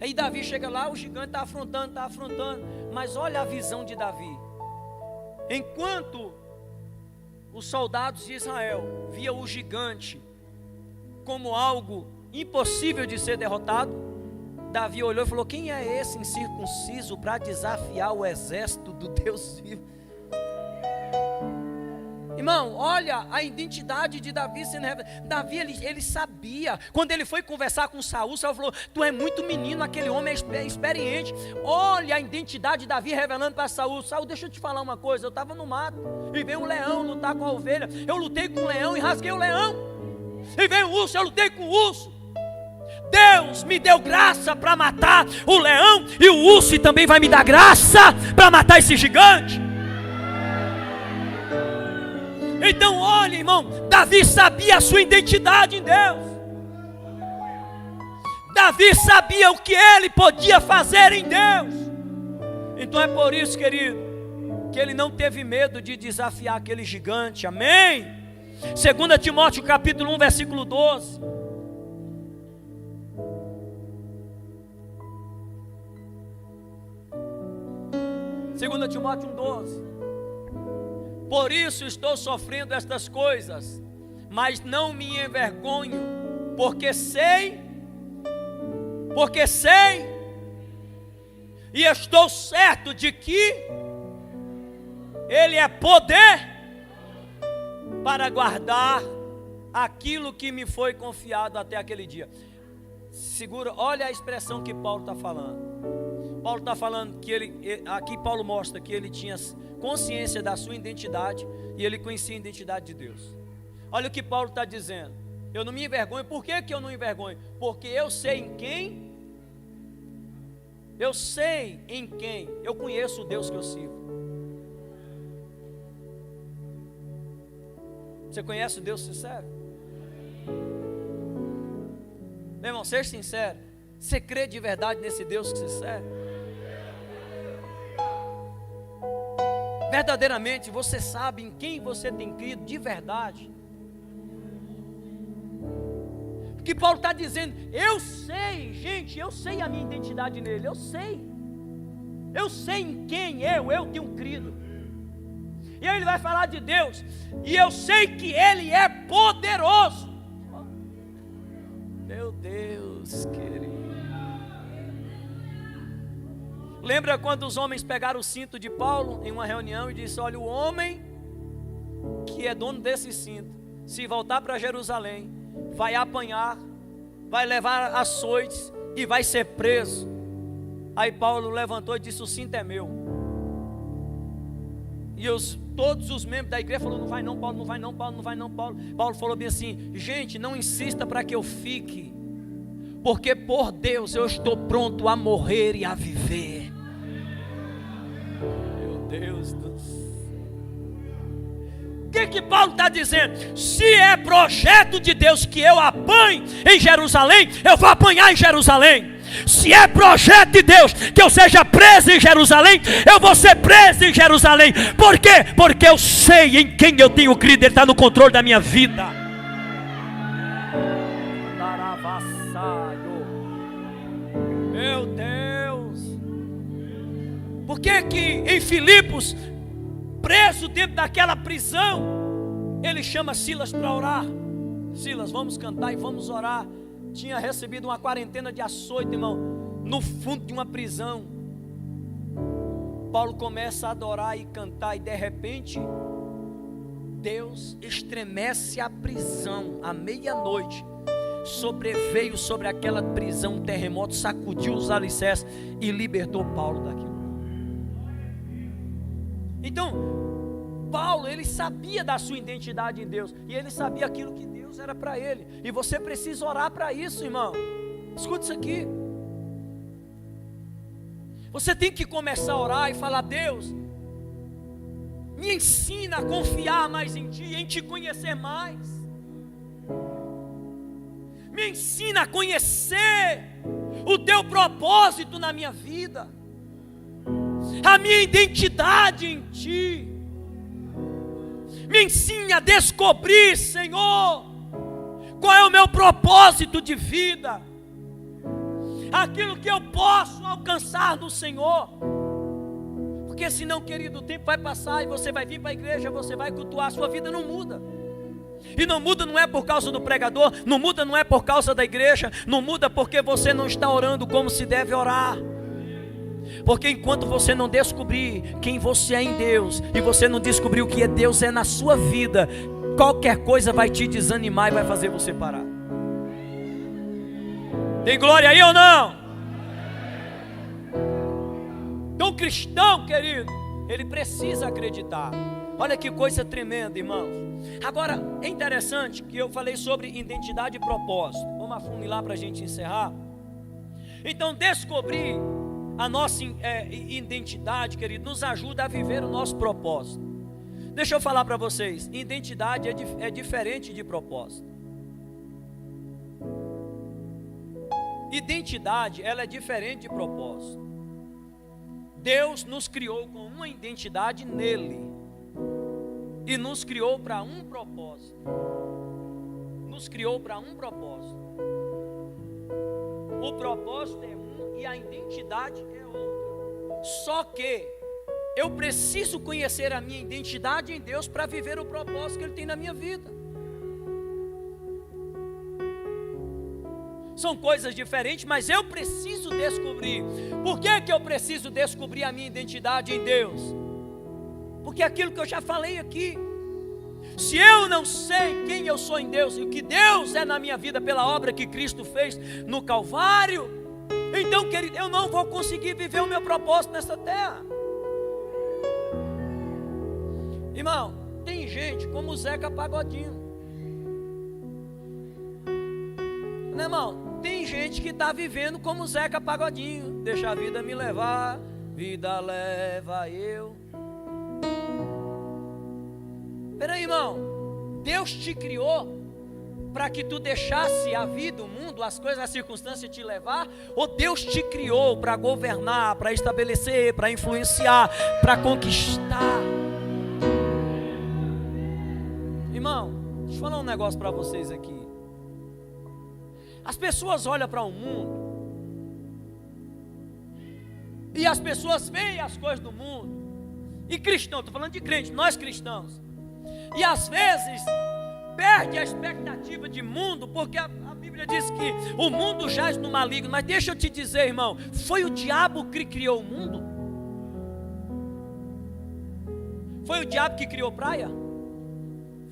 S2: Aí Davi chega lá, o gigante está afrontando, mas olha a visão de Davi. Enquanto os soldados de Israel viam o gigante como algo impossível de ser derrotado, Davi olhou e falou: quem é esse incircunciso para desafiar o exército do Deus vivo? Irmão, olha a identidade de Davi sendo revelada. Davi, ele sabia. Quando ele foi conversar com Saul, Saul falou: tu é muito menino, aquele homem é experiente. Olha a identidade de Davi revelando para Saul. Saul, deixa eu te falar uma coisa. Eu estava no mato e veio um leão lutar com a ovelha. Eu lutei com o leão e rasguei o leão. E veio o urso, eu lutei com o urso. Deus me deu graça para matar o leão e o urso, e também vai me dar graça para matar esse gigante. Então olha, irmão, Davi sabia a sua identidade em Deus. Davi sabia o que ele podia fazer em Deus. Então é por isso, querido, que ele não teve medo de desafiar aquele gigante, amém? 2 Timóteo capítulo 1, versículo 12. Segunda Timóteo 1:12. Por isso estou sofrendo estas coisas, mas não me envergonho, porque sei, e estou certo de que Ele é poder para guardar aquilo que me foi confiado até aquele dia. Segura, olha a expressão que Paulo está falando. Paulo está falando que aqui Paulo mostra que ele tinha consciência da sua identidade e ele conhecia a identidade de Deus. Olha o que Paulo está dizendo: eu não me envergonho. Por que eu não me envergonho? Porque eu sei em quem, eu conheço o Deus que eu sirvo. Você conhece o Deus sincero? Meu irmão, seja sincero. Você crê de verdade nesse Deus que você serve? Verdadeiramente você sabe em quem você tem crido de verdade? Porque Paulo está dizendo, eu sei, gente, eu sei a minha identidade nele, eu sei em quem eu tenho crido. E aí ele vai falar de Deus, e eu sei que Ele é poderoso. Meu Deus querido. Lembra quando os homens pegaram o cinto de Paulo em uma reunião e disse: olha, o homem que é dono desse cinto, se voltar para Jerusalém, vai apanhar, vai levar açoites e vai ser preso. Aí Paulo levantou e disse: o cinto é meu. E todos os membros da igreja falaram: não vai não, Paulo, não vai não, Paulo, não vai não, Paulo. Paulo falou bem assim: gente, não insista para que eu fique, porque por Deus eu estou pronto a morrer e a viver. Meu Deus do céu. O que Paulo está dizendo? Se é projeto de Deus que eu apanhe em Jerusalém, eu vou apanhar em Jerusalém. Se é projeto de Deus que eu seja preso em Jerusalém, eu vou ser preso em Jerusalém. Por quê? Porque eu sei em quem eu tenho crido. Ele está no controle da minha vida. Meu Deus. Por que em Filipos, preso dentro daquela prisão, ele chama Silas para orar? Silas, vamos cantar e vamos orar. Tinha recebido uma quarentena de açoite, irmão, no fundo de uma prisão. Paulo começa a adorar e cantar, e de repente Deus estremece a prisão. À meia-noite sobreveio sobre aquela prisão um terremoto, sacudiu os alicerces e libertou Paulo daquilo. Então Paulo, ele sabia da sua identidade em Deus, e ele sabia aquilo que Deus era para ele. E você precisa orar para isso, irmão. Escuta isso aqui. Você tem que começar a orar e falar: Deus, me ensina a confiar mais em Ti, em Te conhecer mais. Me ensina a conhecer o Teu propósito na minha vida, a minha identidade em Ti. Me ensine a descobrir, Senhor, qual é o meu propósito de vida, aquilo que eu posso alcançar no Senhor. Porque senão, querido, o tempo vai passar e você vai vir para a igreja, você vai cultuar, a sua vida não muda. E não muda não é por causa do pregador, não muda não é por causa da igreja, não muda porque você não está orando como se deve orar. Porque enquanto você não descobrir quem você é em Deus, e você não descobrir o que Deus é na sua vida, qualquer coisa vai te desanimar e vai fazer você parar. Tem glória aí ou não? Então o cristão, querido, ele precisa acreditar. Olha que coisa tremenda, irmãos. Agora, é interessante que eu falei sobre identidade e propósito. Vamos afunilar para a gente encerrar. Então, descobrir a nossa identidade, querido, nos ajuda a viver o nosso propósito. Deixa eu falar para vocês, identidade é diferente de propósito. Identidade, ela é diferente de propósito. Deus nos criou com uma identidade nele. E nos criou para um propósito. Nos criou para um propósito. O propósito é um e a identidade é outra. Só que eu preciso conhecer a minha identidade em Deus para viver o propósito que Ele tem na minha vida. São coisas diferentes, mas eu preciso descobrir. Por que que eu preciso descobrir a minha identidade em Deus? Porque é aquilo que eu já falei aqui. Se eu não sei quem eu sou em Deus e o que Deus é na minha vida pela obra que Cristo fez no Calvário, então, querido, eu não vou conseguir viver o meu propósito nessa terra. Irmão, tem gente como o Zeca Pagodinho. Né, irmão? Tem gente que está vivendo como o Zeca Pagodinho. Deixa a vida me levar, vida leva eu. Peraí, irmão, Deus te criou para que tu deixasse a vida, o mundo, as coisas, as circunstâncias te levar? Ou Deus te criou para governar, para estabelecer, para influenciar, para conquistar? Irmão, deixa eu falar um negócio para vocês aqui. As pessoas olham para o mundo e as pessoas veem as coisas do mundo. E cristão, estou falando de crente, nós cristãos. E às vezes perde a expectativa de mundo, porque a Bíblia diz que o mundo jaz no maligno. Mas deixa eu te dizer, irmão, foi o diabo que criou o mundo? Foi o diabo que criou praia?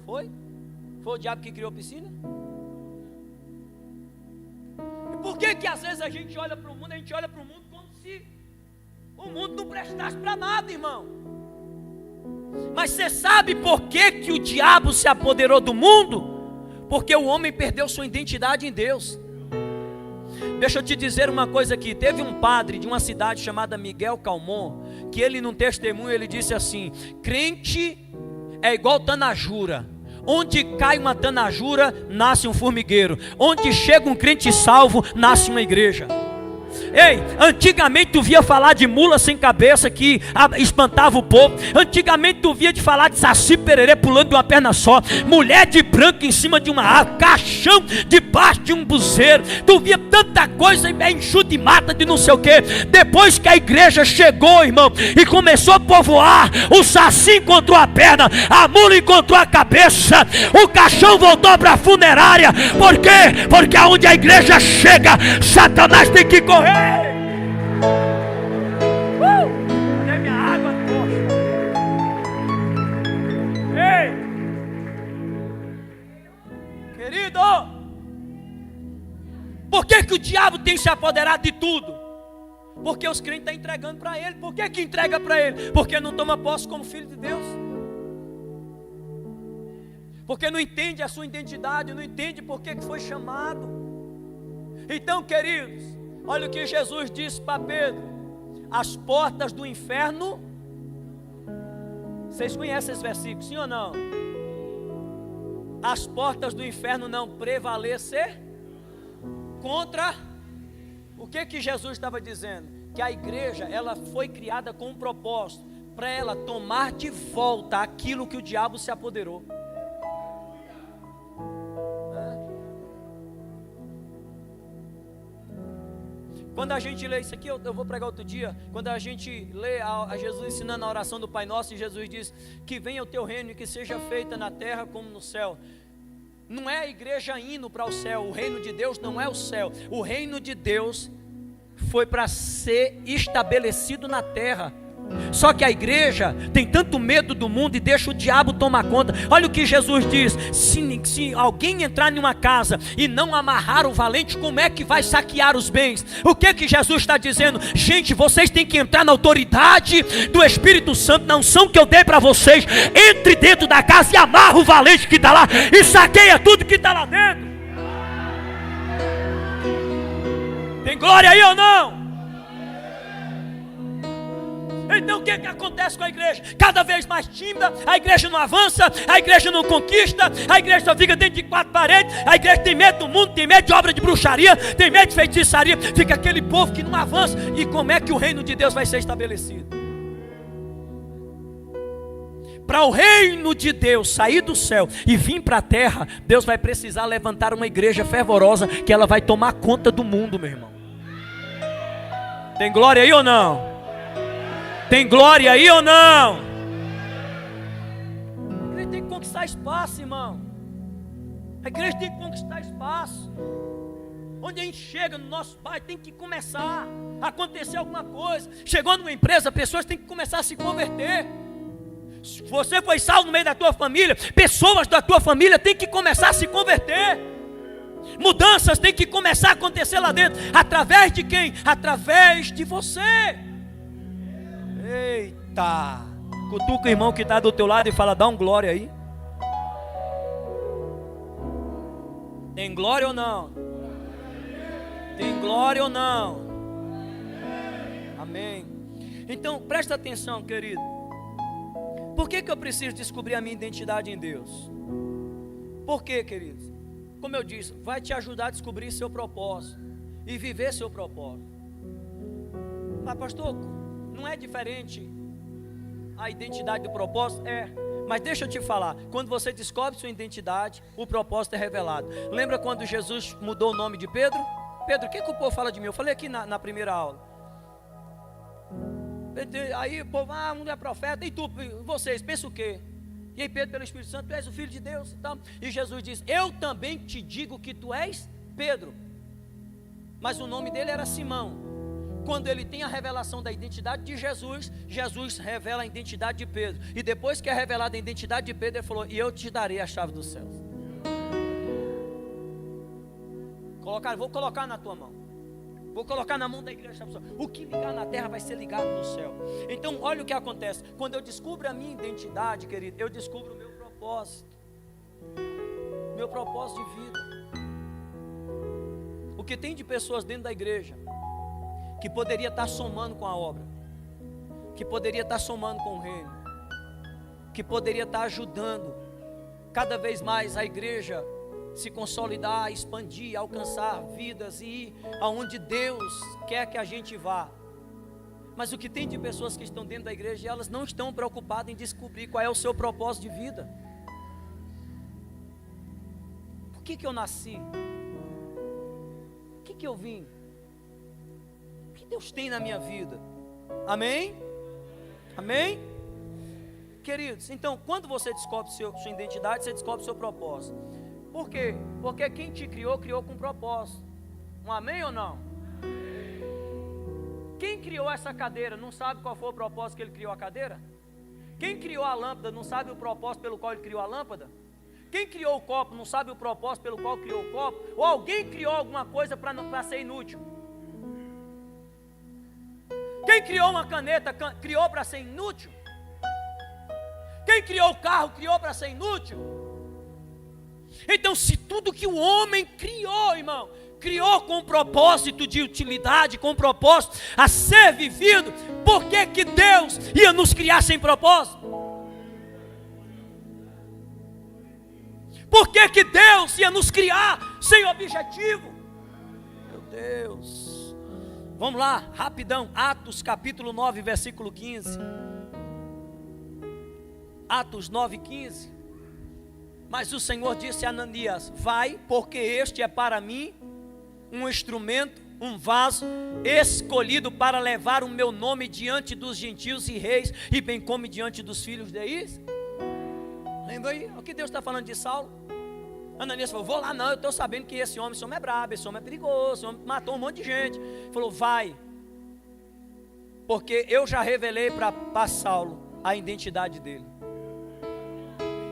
S2: Foi? Foi o diabo que criou piscina? E por que que às vezes a gente olha para o mundo, como se o mundo não prestasse para nada, irmão? Mas você sabe por que que o diabo se apoderou do mundo? Porque o homem perdeu sua identidade em Deus. Deixa eu te dizer uma coisa aqui. Teve um padre de uma cidade chamada Miguel Calmon, que ele num testemunho ele disse assim: crente é igual tanajura. Onde cai uma tanajura, nasce um formigueiro. Onde chega um crente salvo, nasce uma igreja. Ei, antigamente tu via falar de mula sem cabeça que espantava o povo. Antigamente tu via de falar de saci pererê pulando de uma perna só, mulher de branco em cima de uma árvore, caixão debaixo de um buzeiro. Tu via tanta coisa, enxuta e mata de não sei o que. Depois que a igreja chegou, irmão, e começou a povoar, o saci encontrou a perna, a mula encontrou a cabeça, o caixão voltou para a funerária. Por quê? Porque aonde a igreja chega, Satanás tem que correr. Cadê minha água, poxa? Ei, querido, por que que o diabo tem se apoderado de tudo? Porque os crentes estão entregando para ele. Por que que entrega para ele? Porque não toma posse como filho de Deus. Porque não entende a sua identidade, não entende por que que foi chamado. Então, queridos, olha o que Jesus disse para Pedro: as portas do inferno. Vocês conhecem esse versículo, sim ou não? As portas do inferno não prevalecer contra. O que que Jesus estava dizendo? Que a igreja, ela foi criada com um propósito, para ela tomar de volta aquilo que o diabo se apoderou. Quando a gente lê isso aqui, eu vou pregar outro dia. Quando a gente lê a Jesus ensinando a oração do Pai Nosso, e Jesus diz: que venha o teu reino e que seja feita na terra como no céu. Não é a igreja indo para o céu. O reino de Deus não é o céu. O reino de Deus foi para ser estabelecido na terra. Só que a igreja tem tanto medo do mundo e deixa o diabo tomar conta. Olha o que Jesus diz: se alguém entrar em uma casa e não amarrar o valente, como é que vai saquear os bens? O que que Jesus está dizendo? Gente, vocês têm que entrar na autoridade do Espírito Santo, na unção que eu dei para vocês. Entre dentro da casa e amarra o valente que está lá e saqueia tudo que está lá dentro. Tem glória aí ou não? Então o que acontece com a igreja? Cada vez mais tímida, a igreja não avança, a igreja não conquista, a igreja só fica dentro de 4 paredes, a igreja tem medo do mundo, tem medo de obra de bruxaria, tem medo de feitiçaria, fica aquele povo que não avança. E como é que o reino de Deus vai ser estabelecido? Para o reino de Deus sair do céu e vir para a terra, Deus vai precisar levantar uma igreja fervorosa, que ela vai tomar conta do mundo, meu irmão. Tem glória aí ou não? Tem glória aí ou não? A igreja tem que conquistar espaço, irmão. A igreja tem que conquistar espaço. Onde a gente chega no nosso bairro, tem que começar a acontecer alguma coisa. Chegou numa empresa, pessoas têm que começar a se converter. Se você foi salvo no meio da tua família, pessoas da tua família têm que começar a se converter. Mudanças têm que começar a acontecer lá dentro. Através de quem? Através de você. Eita! Cutuca o irmão que está do teu lado e fala: dá um glória aí. Tem glória ou não? Tem glória ou não? Amém. Então presta atenção, querido. Por que eu preciso descobrir a minha identidade em Deus? Por quê, queridos? Como eu disse, vai te ajudar a descobrir seu propósito e viver seu propósito. Mas pastor, não é diferente a identidade do propósito? É, mas deixa eu te falar, quando você descobre sua identidade, o propósito é revelado. Lembra quando Jesus mudou o nome de Pedro? Pedro, o que o povo fala de mim? Eu falei aqui na primeira aula. Aí o povo, um é profeta, e tu, vocês, pensa o quê? E aí Pedro, pelo Espírito Santo, tu és o Filho de Deus e tal. E Jesus diz: eu também te digo que tu és Pedro. Mas o nome dele era Simão. Quando ele tem a revelação da identidade de Jesus, Jesus revela a identidade de Pedro. E depois que é revelada a identidade de Pedro, ele falou: e eu te darei a chave dos céus. Vou colocar na tua mão. Vou colocar na mão da igreja. O que ligar na terra vai ser ligado no céu. Então olha o que acontece. Quando eu descubro a minha identidade, querido, eu descubro o meu propósito. Meu propósito de vida. O que tem de pessoas dentro da igreja que poderia estar somando com a obra, que poderia estar somando com o reino, que poderia estar ajudando cada vez mais a igreja se consolidar, expandir, alcançar vidas e ir aonde Deus quer que a gente vá. Mas o que tem de pessoas que estão dentro da igreja, elas não estão preocupadas em descobrir qual é o seu propósito de vida. Por que eu nasci? Por que eu vim? O que Deus tem na minha vida? Amém? Amém? Queridos, então quando você descobre sua identidade, você descobre seu propósito. Por quê? Porque quem te criou, criou com propósito. Um amém ou não? Quem criou essa cadeira não sabe qual foi o propósito que ele criou a cadeira? Quem criou a lâmpada não sabe o propósito pelo qual ele criou a lâmpada? Quem criou o copo não sabe o propósito pelo qual criou o copo? Ou alguém criou alguma coisa para ser inútil? Quem criou uma caneta criou para ser inútil? Quem criou o carro criou para ser inútil? Então, se tudo que o homem criou, irmão, criou com propósito de utilidade, com propósito a ser vivido, por que que Deus ia nos criar sem propósito? Por que que Deus ia nos criar sem objetivo? Meu Deus. Vamos lá, rapidão, Atos capítulo 9, versículo 15. Atos 9, 15. Mas o Senhor disse a Ananias: vai, porque este é para mim um instrumento, um vaso escolhido para levar o meu nome diante dos gentios e reis, e bem como diante dos filhos de Israel. Lembra aí? O que Deus está falando de Saulo? Ananias falou: vou lá não, eu estou sabendo que esse homem é brabo, esse homem é perigoso, esse homem matou um monte de gente. Ele falou: vai, porque eu já revelei para Saulo a identidade dele.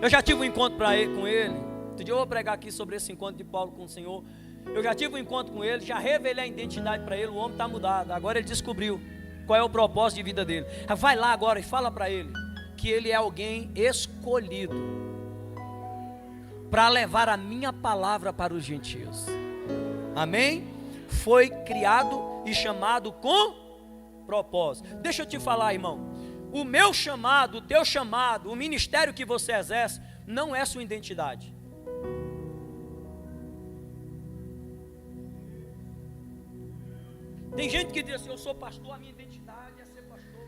S2: Eu já tive um encontro com ele. Outro dia eu vou pregar aqui sobre esse encontro de Paulo com o Senhor. Eu já tive um encontro com ele, já revelei a identidade para ele. O homem está mudado, agora ele descobriu qual é o propósito de vida dele. Vai lá agora e fala para ele que ele é alguém escolhido para levar a minha palavra para os gentios. Amém? Foi criado e chamado com propósito. Deixa eu te falar, irmão, o meu chamado, o teu chamado, o ministério que você exerce, não é sua identidade. Tem gente que diz assim: eu sou pastor, a minha identidade é ser pastor,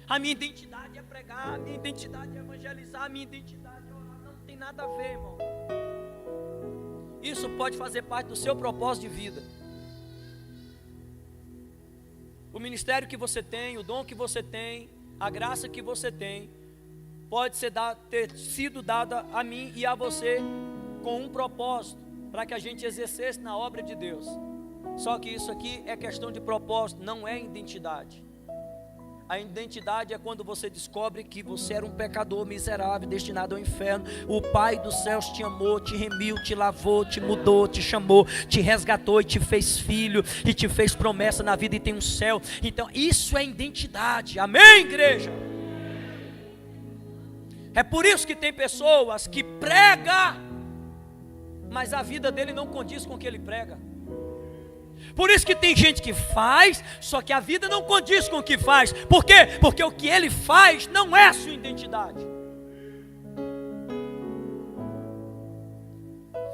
S2: a minha identidade é pregar, a minha identidade é evangelizar, a minha identidade é orar. Não tem nada a ver, irmão. Isso pode fazer parte do seu propósito de vida. O ministério que você tem, o dom que você tem, a graça que você tem, pode ter sido dada a mim e a você com um propósito, para que a gente exercesse na obra de Deus. Só que isso aqui é questão de propósito, não é identidade. A identidade é quando você descobre que você era um pecador miserável, destinado ao inferno. O Pai dos céus te amou, te remiu, te lavou, te mudou, te chamou, te resgatou e te fez filho, e te fez promessa na vida e tem um céu. Então isso é identidade, amém, igreja? É por isso que tem pessoas que pregam, mas a vida dele não condiz com o que ele prega. Por isso que tem gente que faz, só que a vida não condiz com o que faz. Por quê? Porque o que ele faz não é a sua identidade.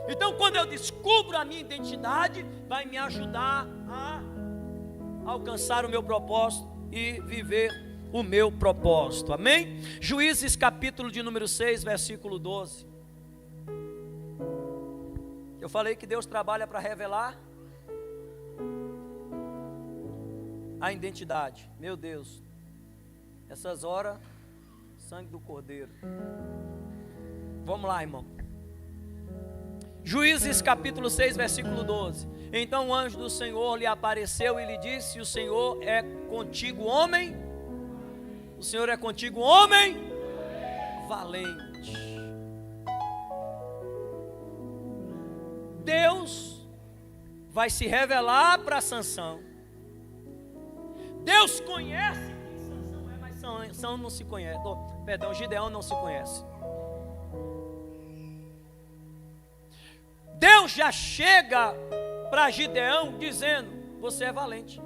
S2: Então, quando eu descubro a minha identidade, vai me ajudar a alcançar o meu propósito e viver o meu propósito, amém? Juízes capítulo de número 6, versículo 12. Eu falei que Deus trabalha para revelar a identidade. Meu Deus, essas horas, sangue do Cordeiro. Vamos lá, irmão. Juízes capítulo 6, versículo 12. Então o anjo do Senhor lhe apareceu e lhe disse: o Senhor é contigo, homem? O Senhor é contigo, homem valente. Deus vai se revelar para Sansão. Deus conhece quem Sansão é, mas Sansão não se conhece. Perdão, Gideão não se conhece. Deus já chega para Gideão dizendo: você é valente.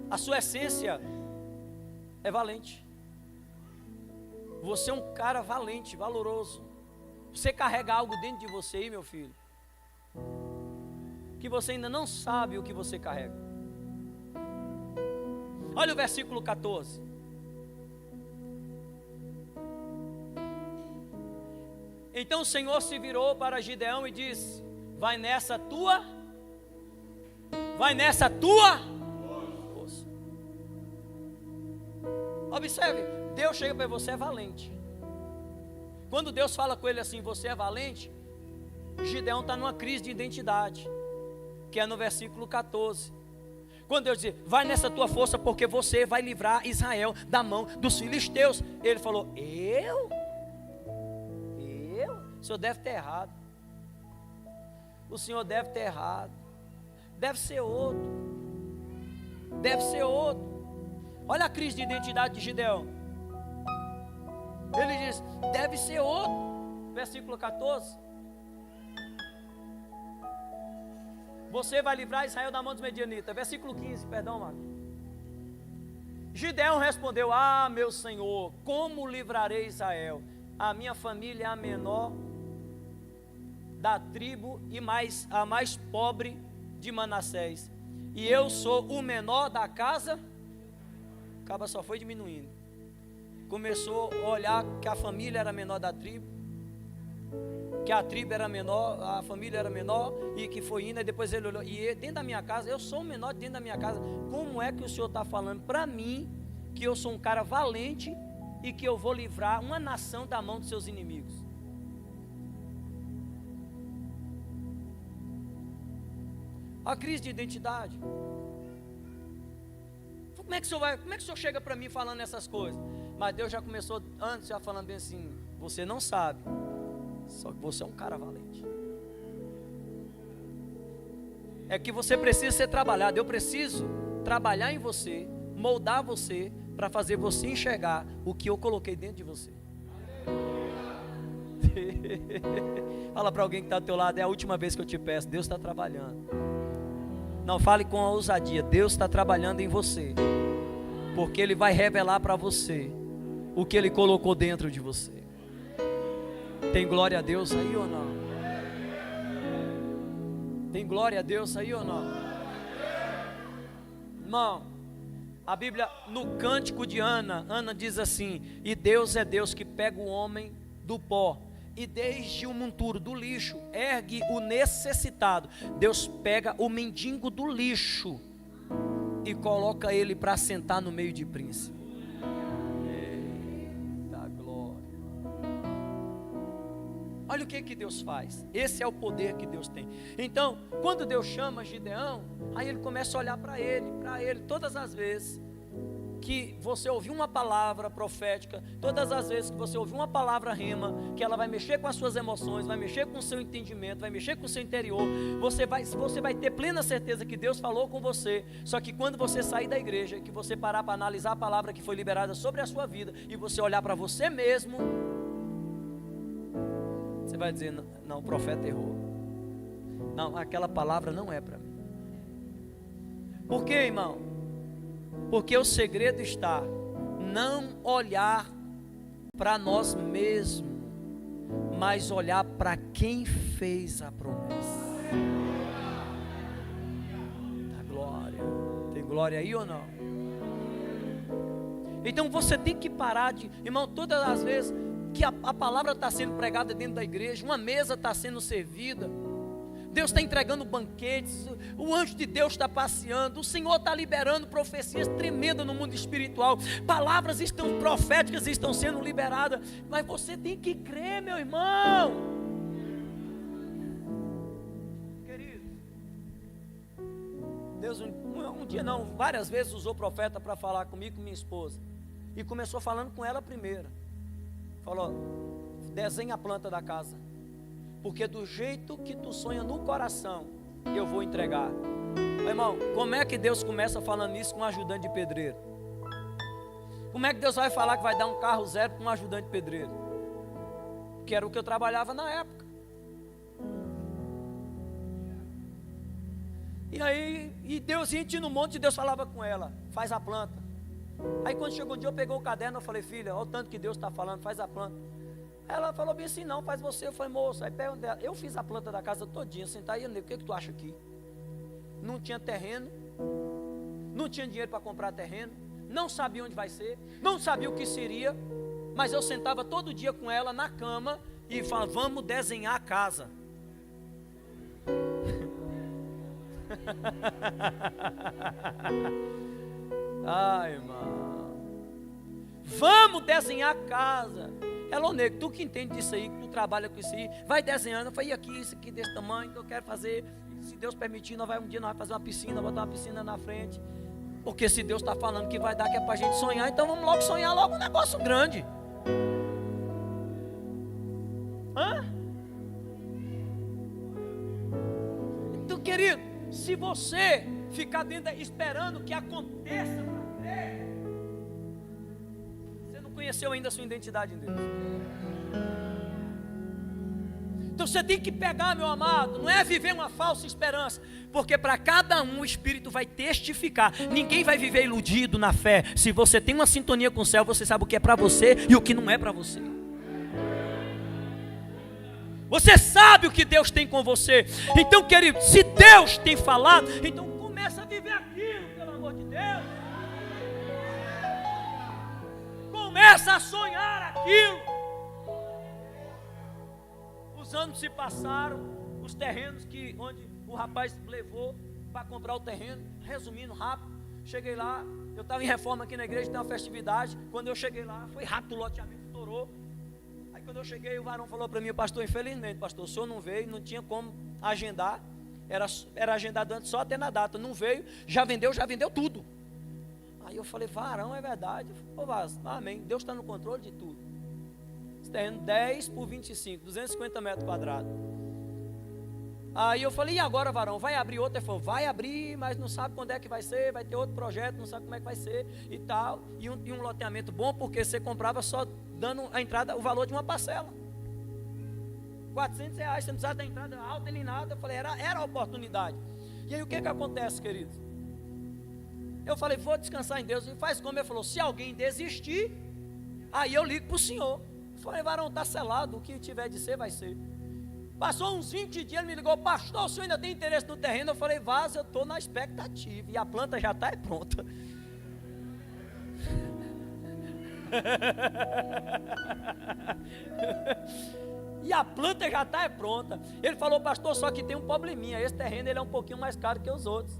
S2: A sua essência é valente. Você é um cara valente, valoroso. Você carrega algo dentro de você aí, meu filho, que você ainda não sabe o que você carrega. Olha o versículo 14. Então o Senhor se virou para Gideão e disse: vai nessa tua força. Observe, Deus chega para você, é valente. Quando Deus fala com ele assim: você é valente, Gideão está numa crise de identidade, que é no versículo 14. Quando Deus diz: vai nessa tua força, porque você vai livrar Israel da mão dos filisteus. Ele falou: eu? O senhor deve ter errado. O senhor deve ter errado. Deve ser outro. Olha a crise de identidade de Gideão. Ele diz: deve ser outro. Versículo 14. Você vai livrar Israel da mão dos medianitas. Versículo 15, perdão, Marcos. Gideão respondeu: ah, meu Senhor, como livrarei Israel? A minha família é a menor da tribo e a mais pobre de Manassés. E eu sou o menor da casa. Acaba só foi diminuindo. Começou a olhar que a família era menor da tribo, que a tribo era menor, a família era menor, e que foi indo, e depois ele olhou, e dentro da minha casa, eu sou o menor dentro da minha casa. Como é que o Senhor está falando para mim que eu sou um cara valente e que eu vou livrar uma nação da mão dos seus inimigos? A crise de identidade. Como é que o senhor chega para mim falando essas coisas? Mas Deus já começou antes, já falando bem assim: você não sabe, só que você é um cara valente. É que você precisa ser trabalhado. Eu preciso trabalhar em você, moldar você, para fazer você enxergar o que eu coloquei dentro de você. Fala para alguém que está ao teu lado: é a última vez que eu te peço. Deus está trabalhando. Não, fale com a ousadia: Deus está trabalhando em você. porque Ele vai revelar para você o que Ele colocou dentro de você. Tem glória a Deus aí ou não? Tem glória a Deus aí ou não? Irmão, a Bíblia, no cântico de Ana, Ana diz assim: e Deus é Deus que pega o homem do pó, e desde o monturo do lixo ergue o necessitado. Deus pega o mendigo do lixo e coloca ele para sentar no meio de príncipes. Eita glória! Olha o que Deus faz. Esse é o poder que Deus tem. Então, quando Deus chama Gideão, aí ele começa a olhar para ele, todas as vezes que você ouvir uma palavra profética, todas as vezes que você ouvir uma palavra rema, que ela vai mexer com as suas emoções, vai mexer com o seu entendimento, vai mexer com o seu interior, você vai ter plena certeza que Deus falou com você. Só que quando você sair da igreja, que você parar para analisar a palavra que foi liberada sobre a sua vida, e você olhar para você mesmo, você vai dizer: não, o profeta errou, não, aquela palavra não é para mim. Por quê, irmão? Porque o segredo está não olhar para nós mesmos, mas olhar para quem fez a promessa. A glória. Tem glória aí ou não? Então você tem que parar de, irmão, todas as vezes que a palavra está sendo pregada dentro da igreja, uma mesa está sendo servida, Deus está entregando banquetes, o anjo de Deus está passeando, o Senhor está liberando profecias tremendas no mundo espiritual, palavras proféticas estão sendo liberadas, mas você tem que crer, meu irmão. Querido, Deus um dia não, várias vezes usou profeta para falar comigo e com minha esposa, e começou falando com ela primeiro. Falou: desenha a planta da casa, porque do jeito que tu sonha no coração, eu vou entregar. Meu irmão, como é que Deus começa falando isso com um ajudante de pedreiro? Como é que Deus vai falar que vai dar um carro zero para um ajudante de pedreiro? Que era o que eu trabalhava na época. E aí, Deus ia no monte, e Deus falava com ela: faz a planta. Aí quando chegou um dia, eu peguei o caderno, eu falei: filha, olha o tanto que Deus está falando, faz a planta. Ela falou bem assim: não, faz você. Eu falei: moça, aí pergunta dela. Eu fiz a planta da casa todinha, sentar aí, o que tu acha aqui? Não tinha terreno, não tinha dinheiro para comprar terreno, não sabia onde vai ser, não sabia o que seria, mas eu sentava todo dia com ela na cama e falava: vamos desenhar a casa. Ai, irmão, vamos desenhar a casa. Ela: ô nego, tu que entende disso aí, que tu trabalha com isso aí, vai desenhando. Eu falei: e aqui, isso aqui desse tamanho que eu quero fazer, se Deus permitir, um dia nós vamos fazer uma piscina, botar uma piscina na frente, porque se Deus está falando que vai dar, que é para a gente sonhar, então vamos logo sonhar logo um negócio grande. Hã? Então, querido, se você ficar dentro esperando que aconteça para crer, você não conheceu ainda a sua identidade em Deus. Então você tem que pegar, meu amado, não é viver uma falsa esperança, porque para cada um o Espírito vai testificar. Ninguém vai viver iludido na fé. Se você tem uma sintonia com o céu, você sabe o que é para você e o que não é para você. Você sabe o que Deus tem com você. Então, querido, se Deus tem falado, então começa a viver aquilo, pelo amor de Deus. Começa a sonhar aquilo. Os anos se passaram, os terrenos onde o rapaz levou para comprar o terreno, resumindo rápido, cheguei lá, eu estava em reforma aqui na igreja, tem uma festividade. Quando eu cheguei lá, foi rápido, o loteamento estourou. Quando eu cheguei, o varão falou para mim: pastor, infelizmente, pastor, o senhor não veio, não tinha como agendar, era agendado antes só até na data, não veio, já vendeu tudo. Aí eu falei: varão, é verdade. Ô Vaz, amém, Deus está no controle de tudo. Esse terreno 10 por 25, 250 metros quadrados. Aí eu falei: e agora, varão, vai abrir outro? Ele falou: vai abrir, mas não sabe quando é que vai ser, vai ter outro projeto, não sabe como é que vai ser e tal. E um loteamento bom, porque você comprava só dando a entrada, o valor de uma parcela, R$400, você não precisava da entrada alta nem nada. Eu falei: era a oportunidade. E aí o que acontece, queridos? Eu falei, vou descansar em Deus. E faz como? Ele falou, se alguém desistir, aí eu ligo para o senhor. Eu falei, varão, está selado, o que tiver de ser, vai ser. Passou uns 20 dias, ele me ligou, pastor, o senhor ainda tem interesse no terreno? Eu falei, vaza, eu estou na expectativa, e a planta já está pronta. E a planta já está pronta. Ele falou, pastor, só que tem um probleminha, esse terreno ele é um pouquinho mais caro que os outros.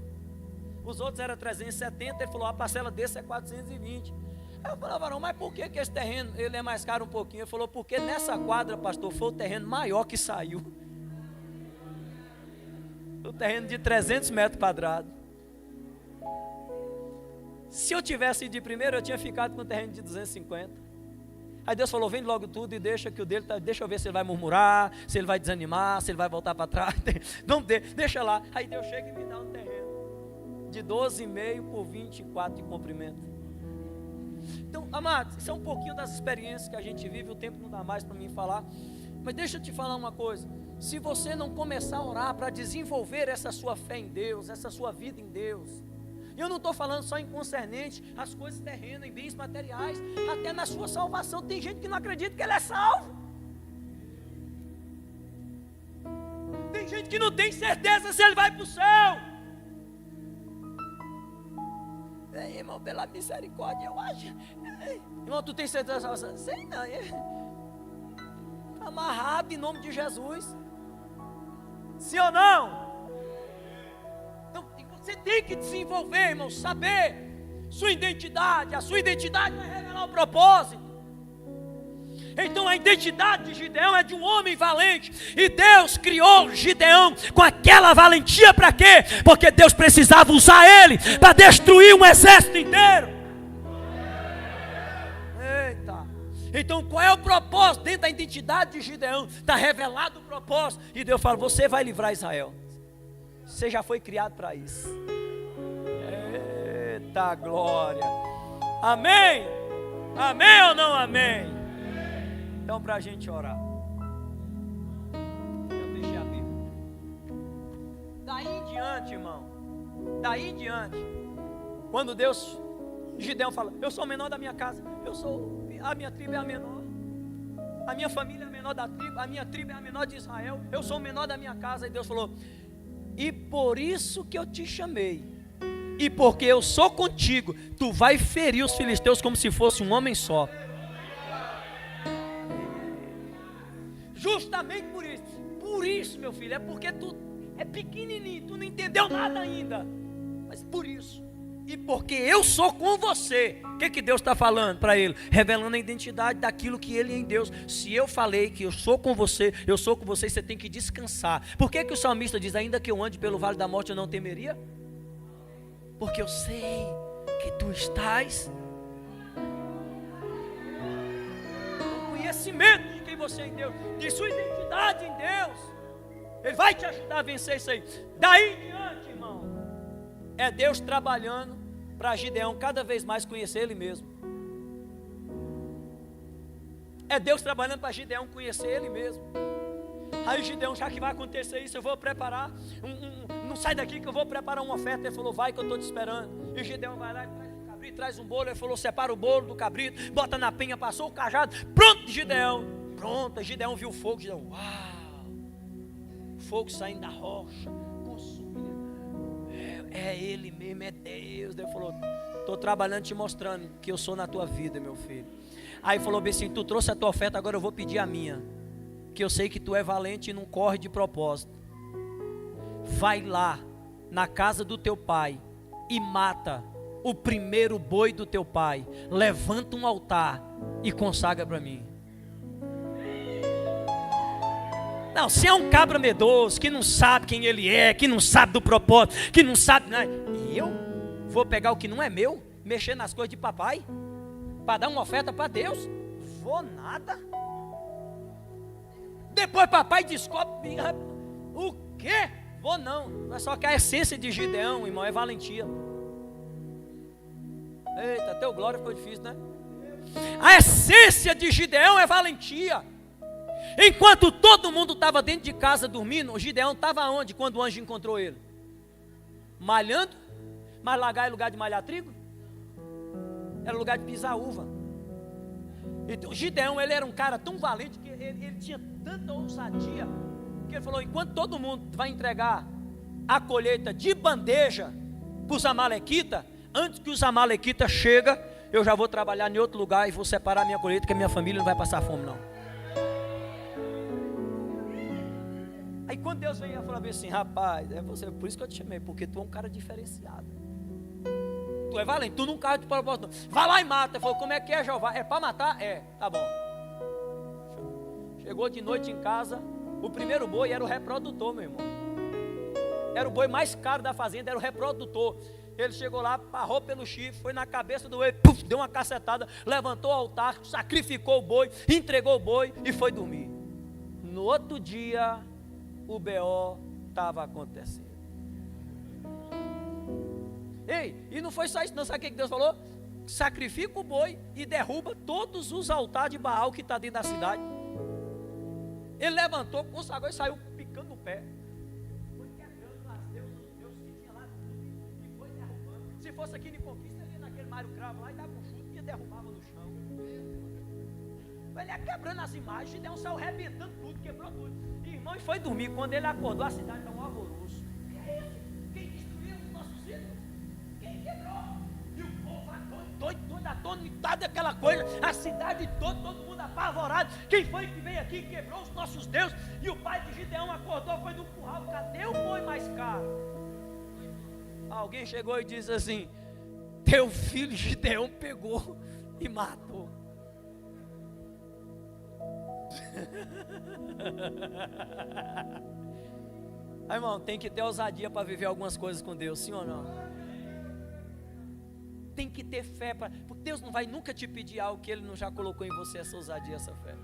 S2: Os outros eram 370, ele falou, a parcela desse é 420. Aí eu falei, varão, mas por que esse terreno ele é mais caro um pouquinho? Ele falou, porque nessa quadra, pastor, foi o terreno maior que saiu. O terreno de 300 metros quadrados. Se eu tivesse ido de primeiro, eu tinha ficado com o terreno de 250. Aí Deus falou, vende logo tudo e deixa que o dele, deixa eu ver se ele vai murmurar, se ele vai desanimar, se ele vai voltar para trás. Não, deixa lá. Aí Deus chega e me dá um terreno de 12,5 por 24 de comprimento. Então, amados, isso é um pouquinho das experiências que a gente vive, o tempo não dá mais para mim falar, mas deixa eu te falar uma coisa, se você não começar a orar para desenvolver essa sua fé em Deus, essa sua vida em Deus, e eu não estou falando só em concernente às coisas terrenas, em bens materiais, até na sua salvação, tem gente que não acredita que ele é salvo, tem gente que não tem certeza se ele vai para o céu. Irmão, pela misericórdia, eu acho. Irmão, tu tem certeza? Sei não. Amarrado em nome de Jesus. Sim ou não? Então, você tem que desenvolver, irmão, saber sua identidade. A sua identidade vai revelar o propósito. Então a identidade de Gideão é de um homem valente. E Deus criou Gideão com aquela valentia para quê? Porque Deus precisava usar ele para destruir um exército inteiro. Eita. Então qual é o propósito? Dentro da identidade de Gideão está revelado o propósito. E Deus fala, você vai livrar Israel. Você já foi criado para isso. Eita glória. Amém? Amém ou não amém? Então, para a gente orar, eu deixei a Bíblia. Daí em diante, irmão, daí em diante, quando Gideão fala, eu sou o menor da minha casa, a minha tribo é a menor, a minha família é a menor da tribo, a minha tribo é a menor de Israel, eu sou o menor da minha casa, e Deus falou, e por isso que eu te chamei, e porque eu sou contigo, tu vai ferir os filisteus como se fosse um homem só. Justamente por isso, meu filho, é porque tu é pequenininho, tu não entendeu nada ainda, mas por isso, e porque eu sou com você. O que Deus está falando para ele? Revelando a identidade daquilo que ele é em Deus. Se eu falei que eu sou com você, você tem que descansar. Por que o salmista diz, ainda que eu ande pelo vale da morte eu não temeria? Porque eu sei que tu estás com conhecimento de quem você é em Deus, de sua identidade em Deus. Ele vai te ajudar a vencer isso aí. Daí em diante, irmão, é Deus trabalhando para Gideão cada vez mais conhecer Ele mesmo. É Deus trabalhando para Gideão conhecer Ele mesmo. Aí Gideão, já que vai acontecer isso, eu vou preparar, não sai daqui que eu vou preparar uma oferta. Ele falou, vai que eu estou te esperando. E Gideão vai lá e traz um cabrito, traz um bolo. Ele falou, separa o bolo do cabrito, bota na penha, passou o cajado, pronto Gideão. Pronto, Gideão viu o fogo, Gideão, uau, fogo saindo da rocha, consumindo. É Ele mesmo, é Deus. Ele falou, estou trabalhando te mostrando que eu sou na tua vida, meu filho. Aí falou bem assim, tu trouxe a tua oferta, agora eu vou pedir a minha, que eu sei que tu é valente e não corre de propósito. Vai lá na casa do teu pai e mata o primeiro boi do teu pai, levanta um altar e consagra para mim. Não, se é um cabra medroso, que não sabe quem ele é, que não sabe do propósito, que não sabe, e eu vou pegar o que não é meu, mexer nas coisas de papai, para dar uma oferta para Deus? Vou nada. Depois papai descobre, o quê? Vou não. Mas só que a essência de Gideão, irmão, é valentia. Eita, até o glória ficou difícil, né? A essência de Gideão é valentia. Enquanto todo mundo estava dentro de casa dormindo, o Gideão estava onde quando o anjo encontrou ele? Malhando Mas lagar é lugar de malhar trigo? Era lugar de pisar uva. Então Gideão, ele era um cara tão valente, que ele tinha tanta ousadia, que ele falou, enquanto todo mundo vai entregar a colheita de bandeja para os amalequitas, antes que os amalequitas chegam, eu já vou trabalhar em outro lugar e vou separar a minha colheita, que a minha família não vai passar fome não. Aí quando Deus veio e falou assim, rapaz, é você, por isso que eu te chamei, porque tu é um cara diferenciado. Tu é valente, tu não carrega de propósito. Vai lá e mata. Ele falou, como é que é, Jeová? É para matar? É, tá bom. Chegou de noite em casa, o primeiro boi era o reprodutor, meu irmão. Era o boi mais caro da fazenda, era o reprodutor. Ele chegou lá, parrou pelo chifre, foi na cabeça do boi, puf, deu uma cacetada, levantou o altar, sacrificou o boi, entregou o boi e foi dormir. No outro dia, o BO estava acontecendo. Ei, e não foi só isso não, sabe o que Deus falou? Sacrifica o boi e derruba todos os altares de Baal que está dentro da cidade. Ele levantou, consagrou e saiu picando o pé. Foi quebrando as deuses que tinha lá e foi derrubando. Se fosse aqui em Conquista, ele ia naquele Mário Cravo lá e dava um chute e derrubava no chão. Ele ia quebrando as imagens, deu um saiu arrebentando tudo, quebrou tudo. E irmão, foi dormir. Quando ele acordou, a cidade estava um alvoroço. Que é isso? Quem destruiu os nossos ídolos? Quem quebrou? E o povo doido, atonitado, aquela coisa, a cidade toda, todo mundo apavorado. Quem foi que veio aqui e quebrou os nossos deuses? E o pai de Gideão acordou, foi no curral, cadê o boi mais caro? Alguém chegou e disse assim, teu filho Gideão pegou e matou. Aí, irmão, tem que ter ousadia para viver algumas coisas com Deus, sim ou não? Tem que ter fé, porque Deus não vai nunca te pedir algo que Ele não já colocou em você, essa ousadia, essa fé.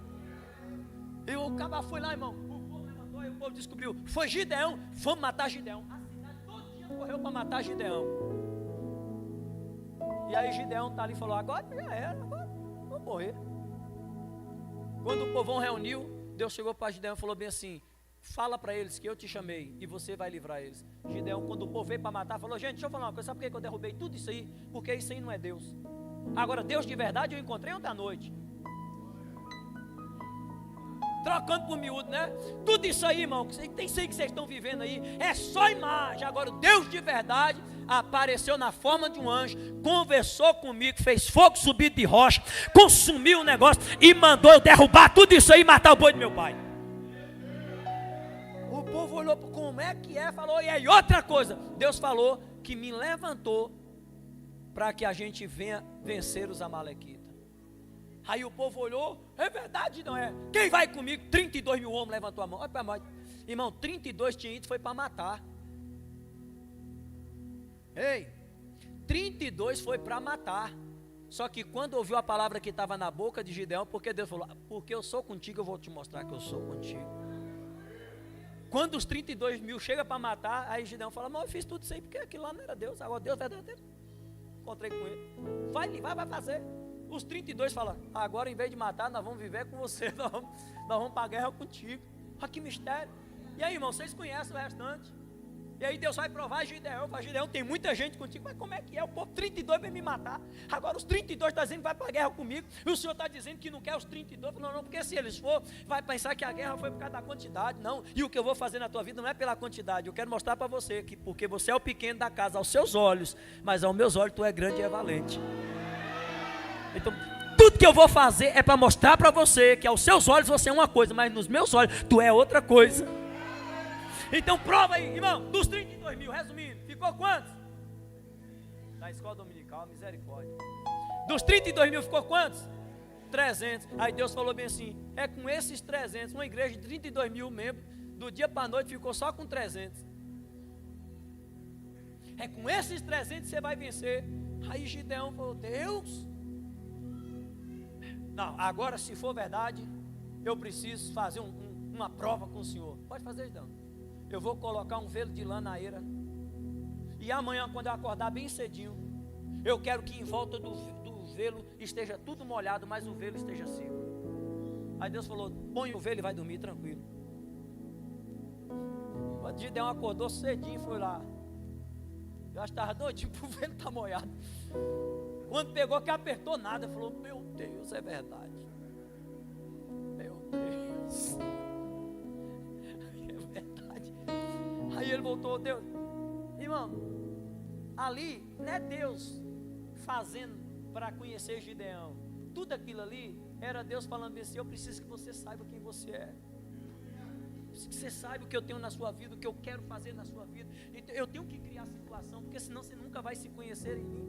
S2: E o cara foi lá, irmão, o povo levantou, e o povo descobriu, foi Gideão, vamos matar Gideão. A cidade todo dia correu para matar Gideão. E aí Gideão está ali e falou, agora já era, agora vou morrer. Quando o povão reuniu, Deus chegou para Gideão e falou bem assim, fala para eles que eu te chamei e você vai livrar eles. Gideão, quando o povo veio para matar, falou, gente, deixa eu falar uma coisa, sabe por que eu derrubei tudo isso aí? Porque isso aí não é Deus. Agora, Deus de verdade eu encontrei ontem à noite. Trocando por miúdo, né? Tudo isso aí, irmão, tem isso aí que vocês estão vivendo aí, é só imagem. Agora, o Deus de verdade apareceu na forma de um anjo, conversou comigo, fez fogo subir de rocha, consumiu o negócio e mandou eu derrubar tudo isso aí e matar o boi do meu pai. O povo olhou para como é que é, falou, e aí outra coisa, Deus falou que me levantou para que a gente venha vencer os amalequitas. Aí o povo olhou, é verdade, não é? Quem vai comigo? 32 mil homens levantou a mão. Olha para nós, irmão, 32 tinha ido, foi para matar. Ei, 32 foi para matar. Só que quando ouviu a palavra que estava na boca de Gideão, porque Deus falou, porque eu sou contigo, eu vou te mostrar que eu sou contigo. Quando os 32 mil chegam para matar, aí Gideão fala, mas eu fiz tudo isso aí, porque aquilo lá não era Deus, agora Deus é verdadeiro. Encontrei com ele, vai fazer. Os 32 falam, agora em vez de matar, nós vamos viver com você, nós vamos para a guerra contigo. Olha que mistério. E aí, irmão, vocês conhecem o restante. E aí Deus vai provar Gideão, fala, Gideão, tem muita gente contigo, mas como é que é? O povo 32 vai me matar, agora os 32 estão dizendo que vai para a guerra comigo, e o Senhor está dizendo que não quer os 32, não, porque se eles for, vai pensar que a guerra foi por causa da quantidade, não, e o que eu vou fazer na tua vida não é pela quantidade, eu quero mostrar para você, que porque você é o pequeno da casa aos seus olhos, mas aos meus olhos tu é grande e é valente. Então, tudo que eu vou fazer é para mostrar para você, que aos seus olhos você é uma coisa, mas nos meus olhos tu é outra coisa. Então prova aí, irmão, dos 32 mil, resumindo, ficou quantos? Da escola dominical, misericórdia. Dos 32 mil ficou quantos? 300. Aí Deus falou bem assim, é com esses 300, uma igreja de 32 mil membros, do dia para a noite ficou só com 300. É com esses 300 que você vai vencer. Aí Gideão falou, Deus, não, agora se for verdade, eu preciso fazer uma prova com o Senhor. Pode fazer, Gideão. Eu vou colocar um velo de lã na eira. E amanhã, quando eu acordar bem cedinho, eu quero que em volta do velo esteja tudo molhado, mas o velo esteja seco. Aí Deus falou, põe o velo e vai dormir tranquilo. Quando Gideão acordou cedinho, foi lá. já estava doidinho pro vento estar molhado. Quando pegou que apertou nada, falou, meu Deus, é verdade. Meu Deus. É verdade. Aí ele voltou, Deus. Irmão, ali não é Deus fazendo para conhecer Gideão. Tudo aquilo ali era Deus falando assim, eu preciso que você saiba quem você é. Que você saiba o que eu tenho na sua vida, o que eu quero fazer na sua vida. Então, eu tenho que criar situação, porque senão você nunca vai se conhecer em mim.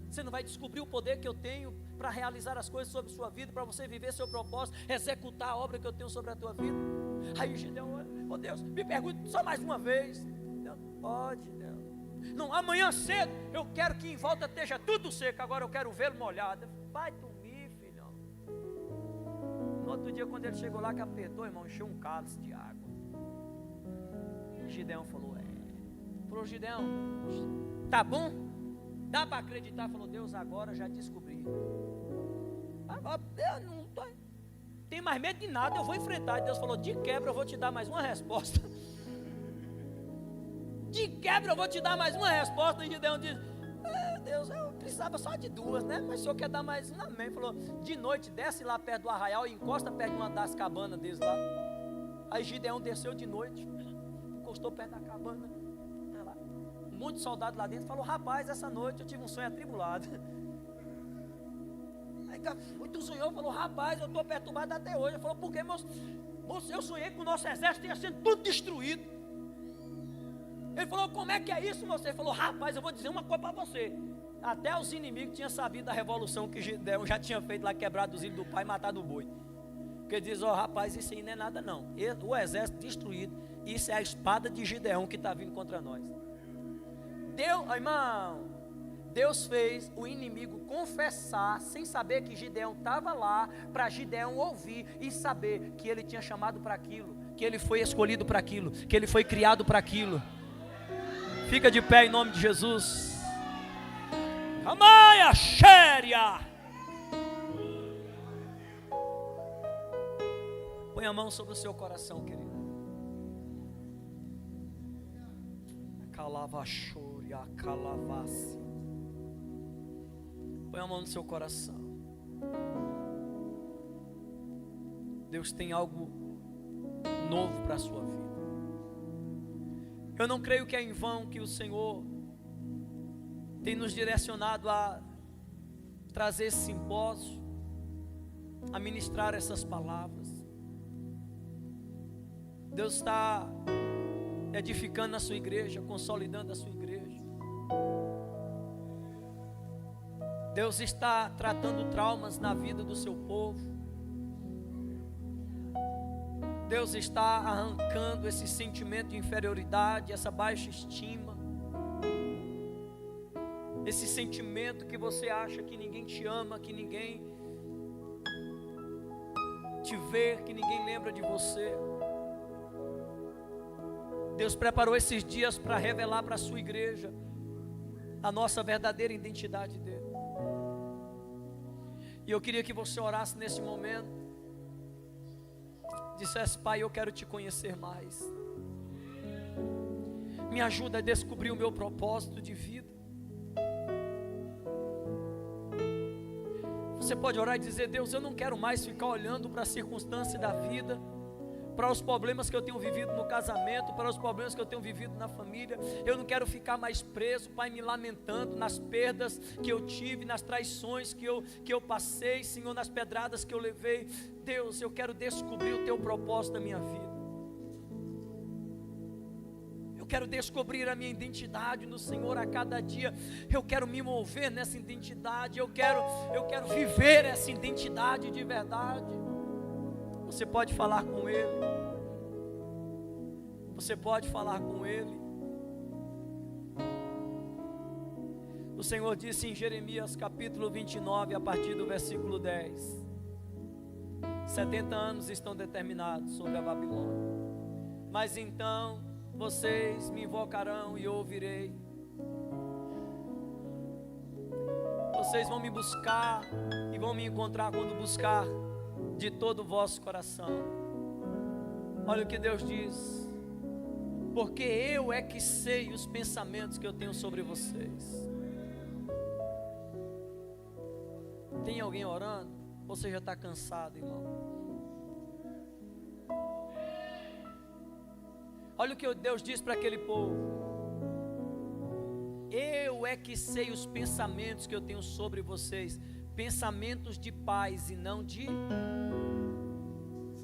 S2: Você não vai descobrir o poder que eu tenho para realizar as coisas sobre a sua vida, para você viver seu propósito, executar a obra que eu tenho sobre a tua vida. Aí Gideão, oh Deus, me pergunte só mais uma vez. Deus, pode, Deus. Não, amanhã cedo eu quero que em volta esteja tudo seco, agora eu quero vê-lo molhado. Vai dormir, filhão. No outro dia, quando ele chegou lá, que apertou, irmão, encheu um cálice de água. Gideão falou, Falou, Gideão, tá bom? Dá para acreditar? Falou, Deus, agora já descobri. Agora, Deus, não tem mais medo de nada, eu vou enfrentar. E Deus falou, de quebra eu vou te dar mais uma resposta. De quebra eu vou te dar mais uma resposta. E Gideão diz, Deus, eu precisava só de duas, né? Mas o senhor quer dar mais uma? Amém. Falou, de noite desce lá perto do arraial e encosta perto de uma das cabanas deles lá. Aí Gideão desceu de noite, encostou perto da cabana, tá lá. Um monte de soldado lá dentro. Falou, rapaz, essa noite eu tive um sonho atribulado. Aí tu sonhou? Falou, rapaz, eu estou perturbado até hoje. Ele falou, por quê, moço? Moço, eu sonhei que o nosso exército ia sendo tudo destruído. Ele falou, como é que é isso, moço? Ele falou, rapaz, eu vou dizer uma coisa para você. Até os inimigos tinham sabido da revolução que Gideão já tinha feito lá, quebrado os ilhos do pai e matado o boi. Porque ele diz, rapaz, isso aí não é nada não. O exército destruído, isso é a espada de Gideão que está vindo contra nós. Deus fez o inimigo confessar, sem saber que Gideão estava lá, para Gideão ouvir e saber que ele tinha chamado para aquilo, que ele foi escolhido para aquilo, que ele foi criado para aquilo. Fica de pé em nome de Jesus. Amaia xéria. Põe a mão sobre o seu coração, querido. Calavachúria, calavasse. Põe a mão no seu coração. Deus tem algo novo para a sua vida. Eu não creio que é em vão que o Senhor tem nos direcionado a trazer esse simpósio, a ministrar essas palavras. Deus está edificando a sua igreja, consolidando a sua igreja. Deus está tratando traumas na vida do seu povo. Deus está arrancando esse sentimento de inferioridade, essa baixa estima, esse sentimento que você acha que ninguém te ama, que ninguém te vê, que ninguém lembra de você. Deus preparou esses dias para revelar para a sua igreja a nossa verdadeira identidade dele. E eu queria que você orasse nesse momento, dissesse, Pai, eu quero te conhecer mais. Me ajuda a descobrir o meu propósito de vida. Você pode orar e dizer, Deus, eu não quero mais ficar olhando para a circunstância da vida, para os problemas que eu tenho vivido no casamento, para os problemas que eu tenho vivido na família. Eu não quero ficar mais preso, Pai, me lamentando nas perdas que eu tive, nas traições que eu passei, Senhor, nas pedradas que eu levei. Deus, eu quero descobrir o teu propósito na minha vida. Eu quero descobrir a minha identidade no Senhor a cada dia. Eu quero me mover nessa identidade. Eu quero viver essa identidade de verdade. Você pode falar com Ele. Você pode falar com Ele. O Senhor disse em Jeremias capítulo 29, a partir do versículo 10: 70 anos estão determinados sobre a Babilônia, mas então vocês me invocarão e eu ouvirei. Vocês vão me buscar e vão me encontrar quando buscar de todo o vosso coração. Olha o que Deus diz:
S1: porque eu é que sei os pensamentos que eu tenho sobre vocês. Tem alguém orando? Você já está cansado, irmão? Olha o que Deus diz para aquele povo: eu é que sei os pensamentos que eu tenho sobre vocês, pensamentos de paz e não de...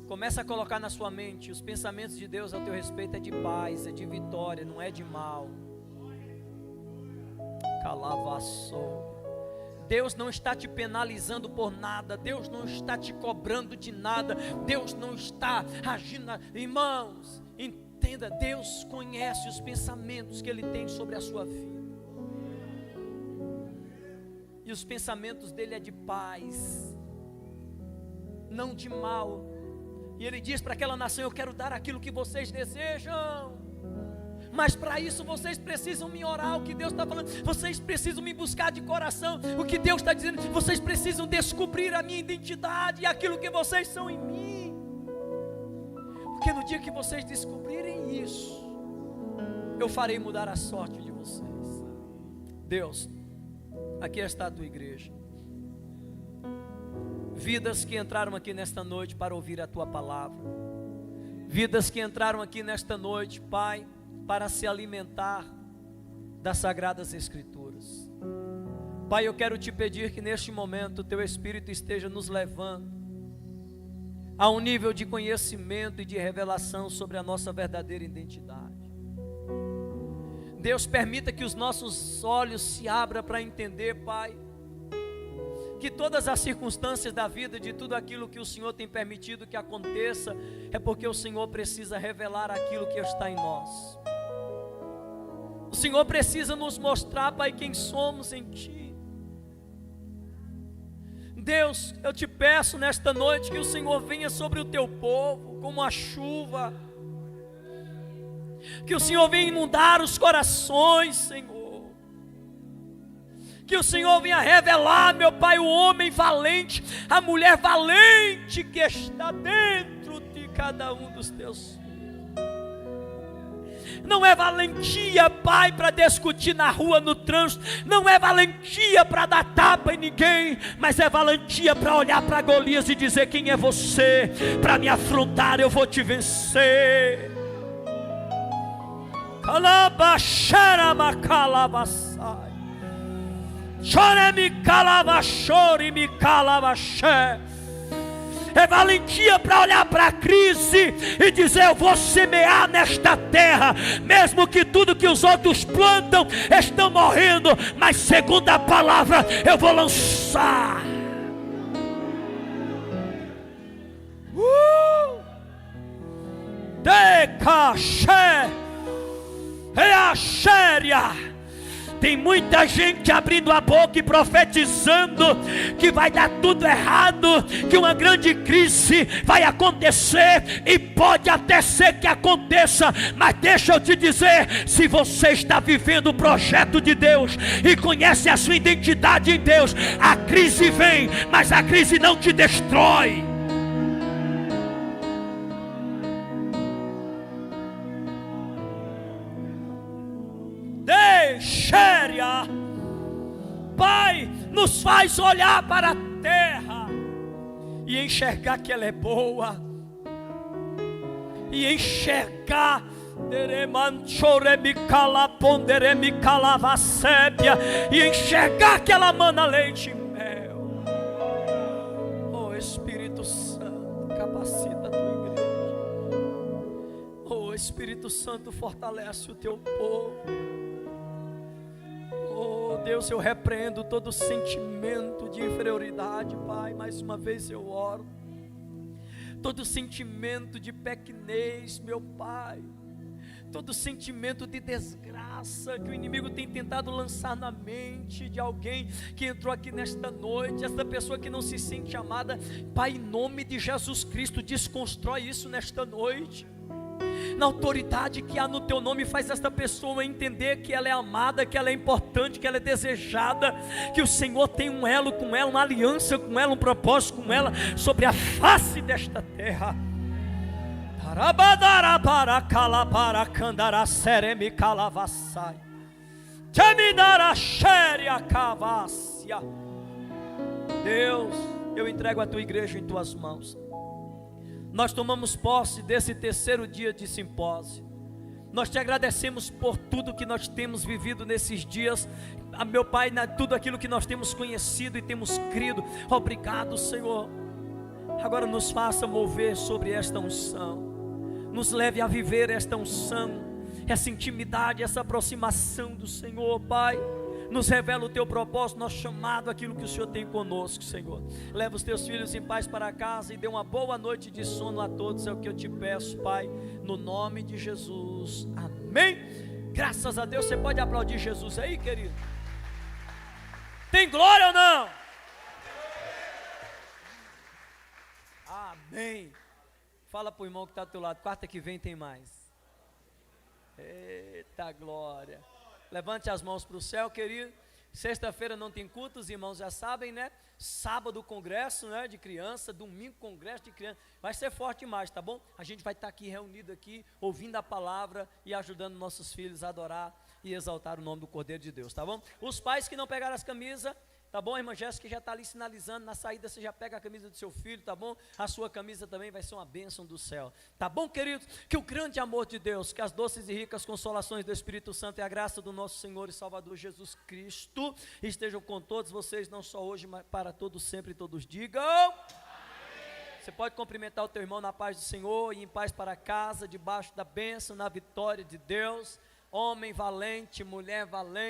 S1: Começa a colocar na sua mente: os pensamentos de Deus a teu respeito é de paz, é de vitória, não é de mal. Calavaçou. Deus não está te penalizando por nada, Deus não está te cobrando de nada, Deus não está agindo. Irmãos, entenda, Deus conhece os pensamentos que Ele tem sobre a sua vida, e os pensamentos dele é de paz, não de mal. E Ele diz para aquela nação: eu quero dar aquilo que vocês desejam, mas para isso vocês precisam me orar. O que Deus está falando, vocês precisam me buscar de coração. O que Deus está dizendo, vocês precisam descobrir a minha identidade e aquilo que vocês são em mim, porque no dia que vocês descobrirem isso, eu farei mudar a sorte de vocês. Deus, aqui está a tua igreja, vidas que entraram aqui nesta noite para ouvir a tua palavra, vidas que entraram aqui nesta noite, Pai, para se alimentar das sagradas escrituras. Pai, eu quero te pedir que neste momento o teu Espírito esteja nos levando a um nível de conhecimento e de revelação sobre a nossa verdadeira identidade. Deus, permita que os nossos olhos se abram para entender, Pai, que todas as circunstâncias da vida, de tudo aquilo que o Senhor tem permitido que aconteça, é porque o Senhor precisa revelar aquilo que está em nós. O Senhor precisa nos mostrar, Pai, quem somos em Ti. Deus, eu te peço nesta noite que o Senhor venha sobre o Teu povo como a chuva, que o Senhor venha inundar os corações, Senhor, que o Senhor venha revelar, meu Pai, o homem valente, a mulher valente que está dentro de cada um dos Teus filhos. Não é valentia, Pai, para discutir na rua, no trânsito, não é valentia para dar tapa em ninguém, mas é valentia para olhar para Golias e dizer: quem é você para me afrontar? Eu vou te vencer. Calabachara macalabassai, chore me calabachore me calabaché. É valentia para olhar para a crise e dizer: eu vou semear nesta terra, mesmo que tudo que os outros plantam estão morrendo, mas segundo a palavra eu vou lançar. Decaché reaxéria. Tem muita gente abrindo a boca e profetizando que vai dar tudo errado, que uma grande crise vai acontecer, e pode até ser que aconteça, mas deixa eu te dizer: se você está vivendo o projeto de Deus e conhece a sua identidade em Deus, a crise vem, mas a crise não te destrói. Deixéria. Pai, nos faz olhar para a terra e enxergar que ela é boa, e enxergar e enxergar que ela mana leite e mel. Oh Espírito Santo, capacita a tua igreja. Oh Espírito Santo, fortalece o teu povo. Oh Deus, eu repreendo todo sentimento de inferioridade, Pai, mais uma vez eu oro. Todo sentimento de pequenez, meu Pai, todo sentimento de desgraça que o inimigo tem tentado lançar na mente de alguém que entrou aqui nesta noite, essa pessoa que não se sente amada, Pai, em nome de Jesus Cristo, desconstrói isso nesta noite. Na autoridade que há no teu nome, faz esta pessoa entender que ela é amada, que ela é importante, que ela é desejada, que o Senhor tem um elo com ela, uma aliança com ela, um propósito com ela sobre a face desta terra.
S2: Arabadara para cala para candara seremi calavassai. Temidara xéria cavácia. Deus, eu entrego a tua igreja em tuas mãos. Nós tomamos posse desse terceiro dia de simpósio. Nós te agradecemos por tudo que nós temos vivido nesses dias, meu Pai, tudo aquilo que nós temos conhecido e temos crido. Obrigado, Senhor. Agora nos faça mover sobre esta unção, nos leve a viver esta unção, essa intimidade, essa aproximação do Senhor, Pai. Nos revela o teu propósito, nosso chamado, aquilo que o Senhor tem conosco, Senhor. Leva os teus filhos em paz para casa e dê uma boa noite de sono a todos, é o que eu te peço, Pai, no nome de Jesus, amém. Graças a Deus. Você pode aplaudir Jesus aí, querido? Tem glória ou não? Amém. Fala para o irmão que está do teu lado, quarta que vem tem mais. Eita glória. Levante as mãos para o céu, querido. Sexta-feira não tem culto, os irmãos já sabem, né? Sábado congresso, né, de criança. Domingo congresso de criança. Vai ser forte demais, tá bom? A gente vai estar aqui reunido aqui, ouvindo a palavra e ajudando nossos filhos a adorar e exaltar o nome do Cordeiro de Deus, tá bom? Os pais que não pegaram as camisas, tá bom? A irmã Jéssica já está ali sinalizando, na saída você já pega a camisa do seu filho, tá bom? A sua camisa também vai ser uma bênção do céu, tá bom, queridos? Que o grande amor de Deus, que as doces e ricas consolações do Espírito Santo e a graça do nosso Senhor e Salvador Jesus Cristo estejam com todos vocês, não só hoje, mas para todos sempre, todos digam amém. Você pode cumprimentar o teu irmão na paz do Senhor e em paz para casa, debaixo da bênção, na vitória de Deus. Homem valente, mulher valente.